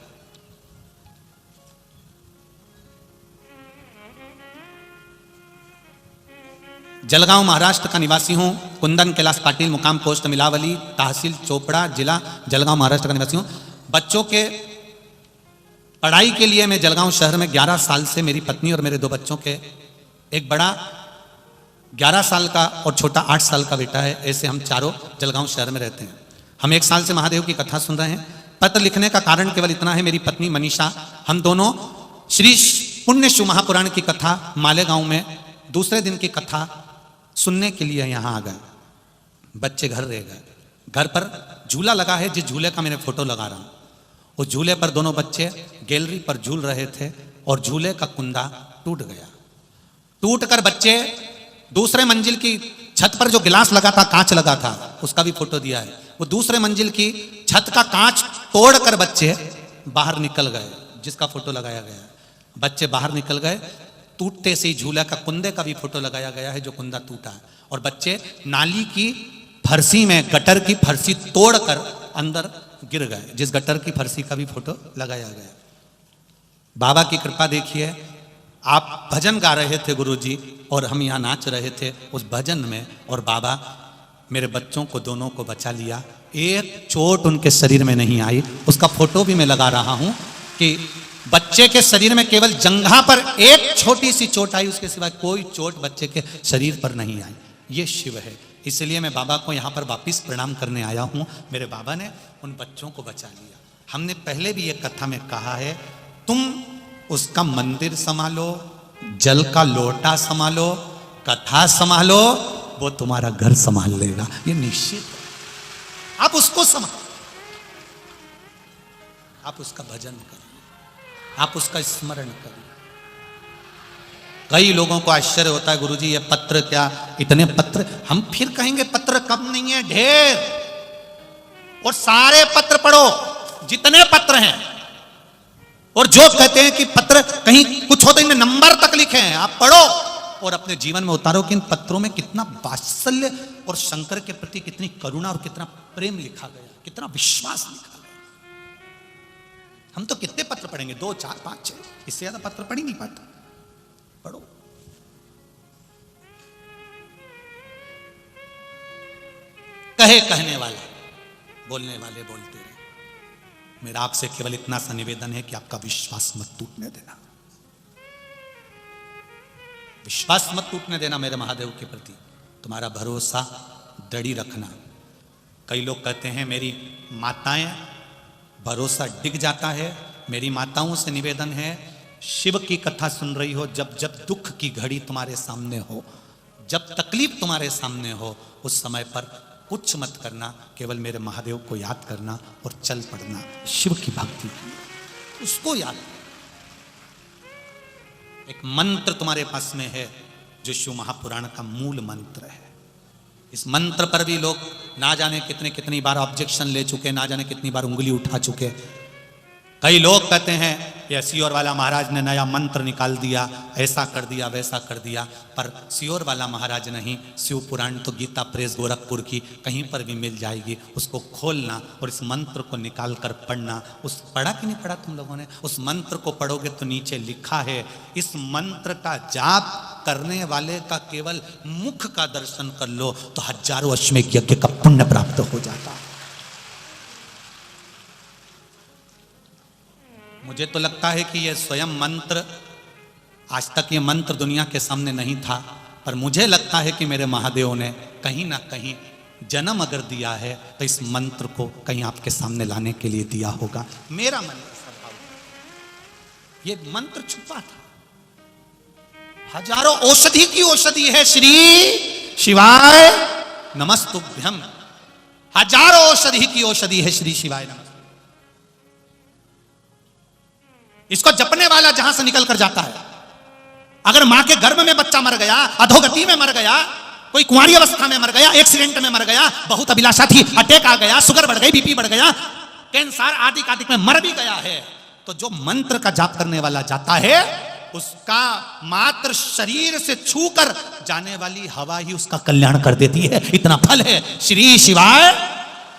जलगांव महाराष्ट्र का निवासी हूं, कुंदन कैलाश पाटिल, मुकाम पोस्ट मिलावली, तहसील चोपड़ा, जिला जलगांव, महाराष्ट्र का निवासी हूं। बच्चों के पढ़ाई के लिए मैं जलगांव शहर में 11 साल से, मेरी पत्नी और मेरे 2 बच्चों के, एक बड़ा 11 साल का और छोटा 8 साल का बेटा है, ऐसे हम चारों जलगांव शहर में रहते हैं। हम 1 साल से महादेव की कथा सुन रहे हैं। पत्र लिखने का कारण केवल इतना है, मेरी पत्नी मनीषा, हम दोनों श्री पुण्य शिव महापुराण की कथा मालेगांव में दूसरे दिन की कथा सुनने के लिए यहाँ आ गए। बच्चे घर रह गए, घर पर झूला लगा है, जिस झूले का मैंने फोटो लगा रहा हूँ, उस झूले पर दोनों बच्चे गैलरी पर झूल रहे थे और झूले का कुंदा टूट गया। टूटकर बच्चे दूसरे मंजिल की छत पर जो गिलास लगा था, कांच लगा था, उसका भी फोटो दिया है, वो दूसरे मंजिल की छत का कांच तोड़कर बच्चे बाहर निकल गए, जिसका फोटो लगाया गया है। बच्चे बाहर निकल गए, टूटते से ही झूला का कुंदे का भी फोटो लगाया गया है, जो कुंदा टूटा है। और बच्चे नाली की फरसी में, गटर की फरसी तोड़कर अंदर गिर गए, जिस गटर की फरसी का भी फोटो लगाया गया। बाबा की कृपा देखिए, आप भजन गा रहे थे गुरुजी और हम यहाँ नाच रहे थे उस भजन में, और बाबा मेरे बच्चों को दोनों को बचा लिया, एक चोट उनके शरीर में नहीं आई। उसका फोटो भी मैं लगा रहा हूँ कि बच्चे के शरीर में केवल जंघा पर एक छोटी सी चोट आई, उसके सिवा कोई चोट बच्चे के शरीर पर नहीं आई। ये शिव है, इसलिए मैं बाबा को यहाँ पर वापिस प्रणाम करने आया हूँ। मेरे बाबा ने उन बच्चों को बचा लिया। हमने पहले भी एक कथा में कहा है, तुम उसका मंदिर संभालो, जल का लोटा संभालो, कथा संभालो, वो तुम्हारा घर संभाल लेगा, ये निश्चित है। आप उसको संभालो, आप उसका भजन करिए, आप उसका स्मरण करिए। कई लोगों को आश्चर्य होता है, गुरुजी ये पत्र क्या, इतने पत्र। हम फिर कहेंगे पत्र कम नहीं है, ढेर, और सारे पत्र पढ़ो जितने पत्र हैं। और जो कहते हैं कि पत्र कहीं कुछ हो तो इनमें नंबर तक लिखे हैं, आप पढ़ो और अपने जीवन में उतारो कि इन पत्रों में कितना वात्सल्य और शंकर के प्रति कितनी करुणा और कितना प्रेम लिखा गया, कितना विश्वास लिखा गया। हम तो कितने पत्र पढ़ेंगे, 2, 4, 5, 6, इससे ज्यादा पत्र पढ़ ही नहीं पाते। पढ़ो। कहने वाला, बोलने वाले बोलते रहे। मेरा आपसे केवल इतना सा निवेदन है कि आपका विश्वास मत टूटने देना, विश्वास मत टूटने देना मेरे महादेव के प्रति। तुम्हारा भरोसा दृढ़ रखना। कई लोग कहते हैं मेरी माताएं, भरोसा डिग जाता है। मेरी माताओं से निवेदन है, शिव की कथा सुन रही हो, जब जब दुख की घड़ी तुम्हारे सामने हो, जब तकलीफ तुम्हारे सामने हो, उस समय पर कुछ मत करना, केवल मेरे महादेव को याद करना और चल पड़ना। शिव की भक्ति, उसको याद, एक मंत्र तुम्हारे पास में है जो शिव महापुराण का मूल मंत्र है। इस मंत्र पर भी लोग ना जाने कितनी बार ऑब्जेक्शन ले चुके, ना जाने कितनी बार उंगली उठा चुके। कई लोग कहते हैं ये सियोर वाला महाराज ने नया मंत्र निकाल दिया, ऐसा कर दिया वैसा कर दिया। पर सियोर वाला महाराज नहीं, शिव पुराण तो गीता प्रेस गोरखपुर की कहीं पर भी मिल जाएगी। उसको खोलना और इस मंत्र को निकाल कर पढ़ना। उस पढ़ा कि नहीं पढ़ा तुम लोगों ने? उस मंत्र को पढ़ोगे तो नीचे लिखा है, इस मंत्र का जाप करने वाले का केवल मुख का दर्शन कर लो तो हजारों अश्वमेध यज्ञ का पुण्य प्राप्त हो जाता है। मुझे तो लगता है कि यह स्वयं मंत्र, आज तक ये मंत्र दुनिया के सामने नहीं था, पर मुझे लगता है कि मेरे महादेव ने कहीं ना कहीं जन्म अगर दिया है तो इस मंत्र को कहीं आपके सामने लाने के लिए दिया होगा। मेरा मन स्वभाव, ये मंत्र छुपा था। हजारों औषधि की औषधि है श्री शिवाय नमस्तुभ्यम। हजारों औषधि की औषधि है श्री शिवाय नमस्तुभ्यम। इसको जपने वाला जहां से निकल कर जाता है, अगर मां के गर्भ में बच्चा मर गया, अधोगति में मर गया, कोई कुंवारी अवस्था में मर गया, एक्सीडेंट में मर गया, बहुत अभिलाषा थी, अटैक आ गया, शुगर बढ़ गई, बीपी बढ़ गया, कैंसर आदि में मर भी गया है, तो जो मंत्र का जाप करने वाला जाता है उसका मात्र शरीर से छूकर जाने वाली हवा ही उसका कल्याण कर देती है। इतना फल है श्री शिवाय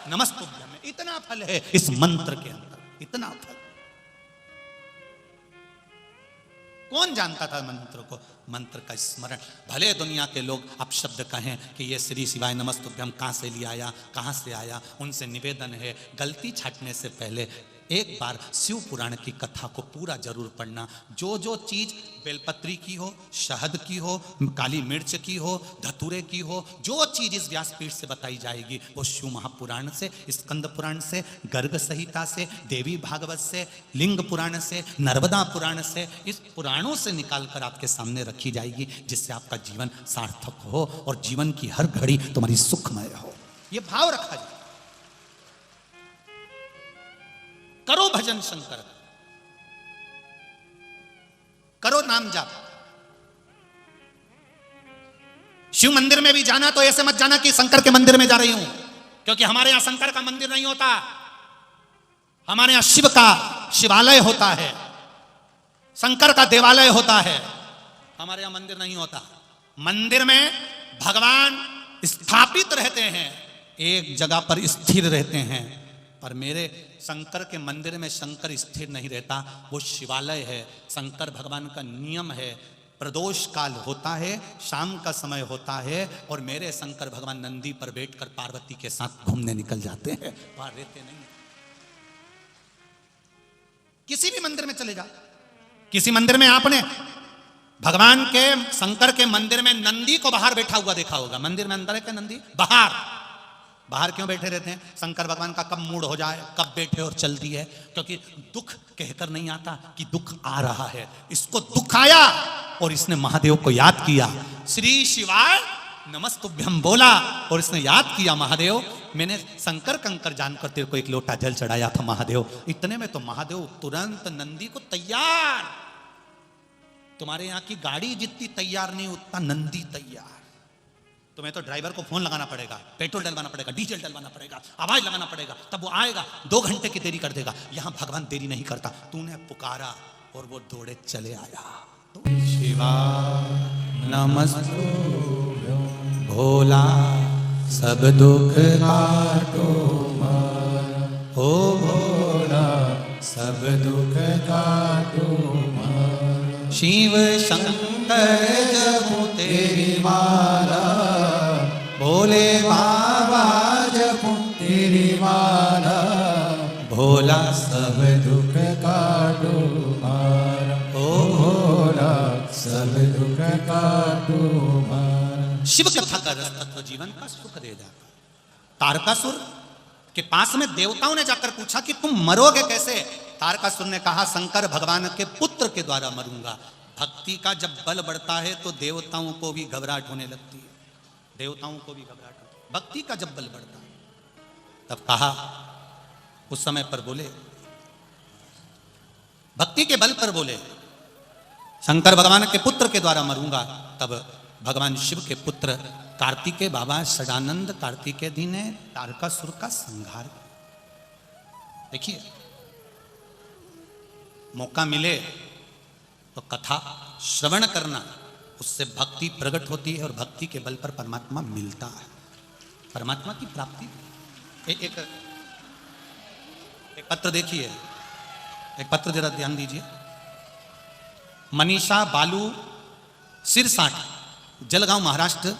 नमस्तुभ्यम में, इतना फल है इस मंत्र के अंदर, इतना फल। कौन जानता था मंत्र को? मंत्र का स्मरण। भले दुनिया के लोग आप शब्द कहें कि ये श्री शिवाय नमस्तुभ्यम कहां से लिया आया, कहां से आया, उनसे निवेदन है गलती छाटने से पहले एक बार शिव पुराण की कथा को पूरा जरूर पढ़ना। जो जो चीज बेलपत्री की हो, शहद की हो, काली मिर्च की हो, धतूरे की हो, जो चीज इस व्यासपीठ से बताई जाएगी वो शिव महापुराण से, स्कंद पुराण से, गर्ग संहिता से, देवी भागवत से, लिंग पुराण से, नर्मदा पुराण से, इस पुराणों से निकाल कर आपके सामने रखी जाएगी, जिससे आपका जीवन सार्थक हो और जीवन की हर घड़ी तुम्हारी सुखमय हो। ये भाव रखा जाए। करो भजन शंकर, करो नाम जाप। शिव मंदिर में भी जाना तो ऐसे मत जाना कि शंकर के मंदिर में जा रही हूं, क्योंकि हमारे यहां शंकर का मंदिर नहीं होता, हमारे यहां शिव का शिवालय होता है, शंकर का देवालय होता है, हमारे यहां मंदिर नहीं होता। मंदिर में भगवान स्थापित रहते हैं, एक जगह पर स्थिर रहते हैं, पर मेरे शंकर के मंदिर में शंकर स्थिर नहीं रहता, वो शिवालय है। शंकर भगवान का नियम है, प्रदोष काल होता है, शाम का समय होता है, और मेरे शंकर भगवान नंदी पर बैठकर पार्वती के साथ घूमने निकल जाते हैं, वहां रहते नहीं। किसी भी मंदिर में चले जाओ, किसी मंदिर में आपने भगवान के शंकर के मंदिर में नंदी को बाहर बैठा हुआ देखा होगा। मंदिर में अंदर है क्या नंदी? बाहर क्यों बैठे रहते हैं? शंकर भगवान का कब मूड हो जाए, कब बैठे और चल दी है, क्योंकि दुख कहकर नहीं आता कि दुख आ रहा है। इसको दुख आया और इसने महादेव को याद किया, श्री शिवाय नमस्तुभ्यम बोला, और इसने याद किया महादेव मैंने शंकर कंकर जानकर तेरे को एक लोटा जल चढ़ाया था महादेव। इतने में तो महादेव तुरंत नंदी को तैयार, तुम्हारे यहां की गाड़ी जितनी तैयार नहीं उतना नंदी तैयार। तुम्हें तो ड्राइवर को फोन लगाना पड़ेगा, पेट्रोल डलवाना पड़ेगा, डीजल डलवाना पड़ेगा, आवाज लगाना पड़ेगा, तब वो आएगा, 2 घंटे की देरी कर देगा। यहां भगवान देरी नहीं करता, तूने पुकारा और वो दौड़े चले आया। तो शिवा नमस्तुभ्यं भोला सब दुख काटो मार, ओ भोला सब दुख काटो मार। शिव शंकर जपो तेरी माला, भोले बाबा जपो तेरी माला, भोला सब दुख काटो मार, ओ भोला सब दुख काटो मार। शिव कथा का रस तत्व जीवन का सुख दे जाता। तारकासुर के पास में देवताओं ने जाकर पूछा कि तुम मरोगे कैसे? तारकासुर ने कहा शंकर भगवान के पुत्र के द्वारा मरूंगा। भक्ति का जब बल बढ़ता है तो देवताओं को भी घबराहट होने लगती है, देवताओं को भी घबराहट होती है। भक्ति का जब बल बढ़ता है तब कहा, उस समय पर बोले, भक्ति के बल पर बोले शंकर भगवान के पुत्र के द्वारा मरूंगा, तब भगवान शिव के पुत्र कार्तिकेय बाबा सदानंद कार्तिकेय दी ने तारकासुर का संहार। देखिए, मौका मिले तो कथा श्रवण करना, उससे भक्ति प्रकट होती है और भक्ति के बल पर परमात्मा मिलता है, परमात्मा की प्राप्ति। एक पत्र देखिए, एक पत्र जरा ध्यान दीजिए। मनीषा बालू सिरसाट, जलगांव महाराष्ट्र,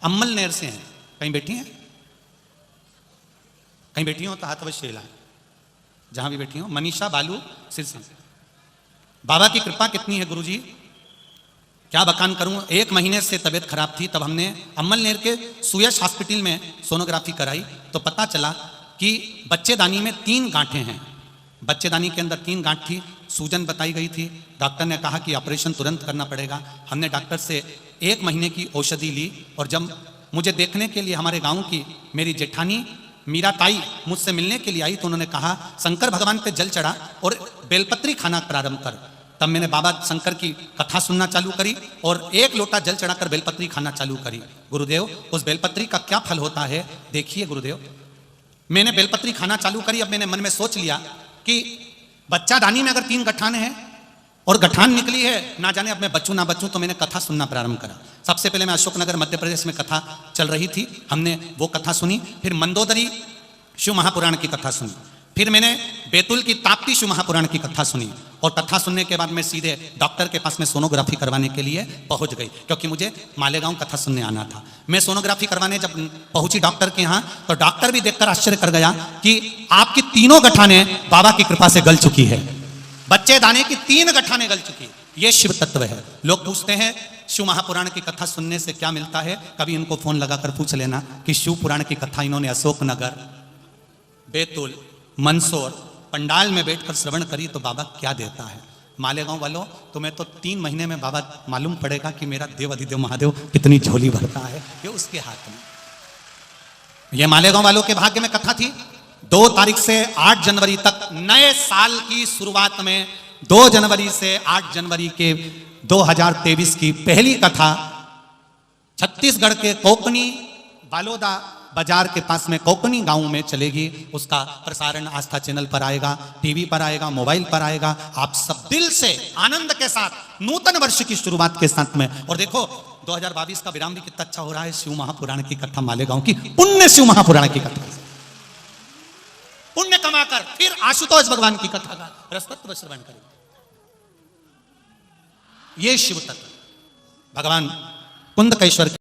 अम्मल नहर से हैं। कहीं बैठी हैं? कहीं बैठी हो तो हाथ अवश्य हिलाएं, जहां भी बैठी हो। मनीषा बालू सिरसाट। बाबा की कृपा कितनी है गुरुजी, क्या बखान करूं। 1 महीने से तबीयत खराब थी, तब हमने अम्मल नहर के सुयश हॉस्पिटल में सोनोग्राफी कराई तो पता चला कि बच्चेदानी में 3 गांठें हैं। बच्चेदानी के अंदर 3 गांठ थी, सूजन बताई गई थी। डॉक्टर ने कहा कि ऑपरेशन तुरंत करना पड़ेगा। हमने डॉक्टर से 1 महीने की औषधि ली और जब मुझे देखने के लिए हमारे गांव की मेरी जेठानी मीरा ताई मुझसे मिलने के लिए आई तो उन्होंने कहा शंकर भगवान पे जल चढ़ा और बेलपत्री खाना प्रारंभ कर। तब मैंने बाबा शंकर की कथा सुनना चालू करी और 1 लोटा जल चढ़ाकर बेलपत्री खाना चालू करी। गुरुदेव, उस बेलपत्री का क्या फल होता है देखिए गुरुदेव। मैंने बेलपत्री खाना चालू करी। अब मैंने मन में सोच लिया कि बच्चा दानी में अगर 3 गठान है और गठान निकली है, ना जाने अब मैं बचूं ना बचूं, तो मैंने कथा सुनना प्रारंभ करा। सबसे पहले मैं अशोकनगर मध्य प्रदेश में कथा चल रही थी, हमने वो कथा सुनी। फिर मंदोदरी शिव महापुराण की कथा सुनी। फिर मैंने बैतूल की ताप्ती शिव महापुराण की कथा सुनी और कथा सुनने के बाद मैं सीधे डॉक्टर के पास में सोनोग्राफी करवाने के लिए पहुंच गई, क्योंकि मुझे मालेगांव कथा सुनने आना था। मैं सोनोग्राफी करवाने जब पहुंची डॉक्टर के यहाँ, तो डॉक्टर भी देखकर आश्चर्य कर गया कि आपकी 3 गठानें बाबा की कृपा से गल चुकी है। बच्चे दाने की 3 गठानें गल चुकी है। ये शिव तत्व है। लोग पूछते हैं शिव महापुराण की कथा सुनने से क्या मिलता है, कभी इनको फोन लगाकर पूछ लेना कि शिव पुराण की कथा इन्होंने अशोकनगर, बैतूल, मंदसौर पंडाल में बैठकर श्रवण करी तो बाबा क्या देता है। मालेगांव वालों, तुम्हें तो 3 महीने में बाबा मालूम पड़ेगा कि मेरा देव अधिदेव महादेव कितनी झोली भरता है, ये उसके हाथ में। ये मालेगांव वालों के भाग्य में कथा थी। 2 तारीख से 8 जनवरी तक नए साल की शुरुआत में 2 जनवरी से 8 जनवरी के 2023 की पहली कथा छत्तीसगढ़ के कोकनी बालोदा बाजार के पास में कोकनी गांव में चलेगी। उसका प्रसारण आस्था चैनल पर आएगा, टीवी पर आएगा, मोबाइल पर आएगा। आप सब दिल से आनंद के साथ नूतन वर्ष की शुरुआत के साथ में, और देखो 2022 का विराम भी कितना अच्छा हो रहा है। शिव महापुराण की कथा, मालेगांव की पुण्य शिव महापुराण की कथा, पुण्य कमाकर फिर आशुतोष भगवान की कथा का रसतत्व श्रवण करें। ये शिव तत्व भगवान कुंदकेश्वर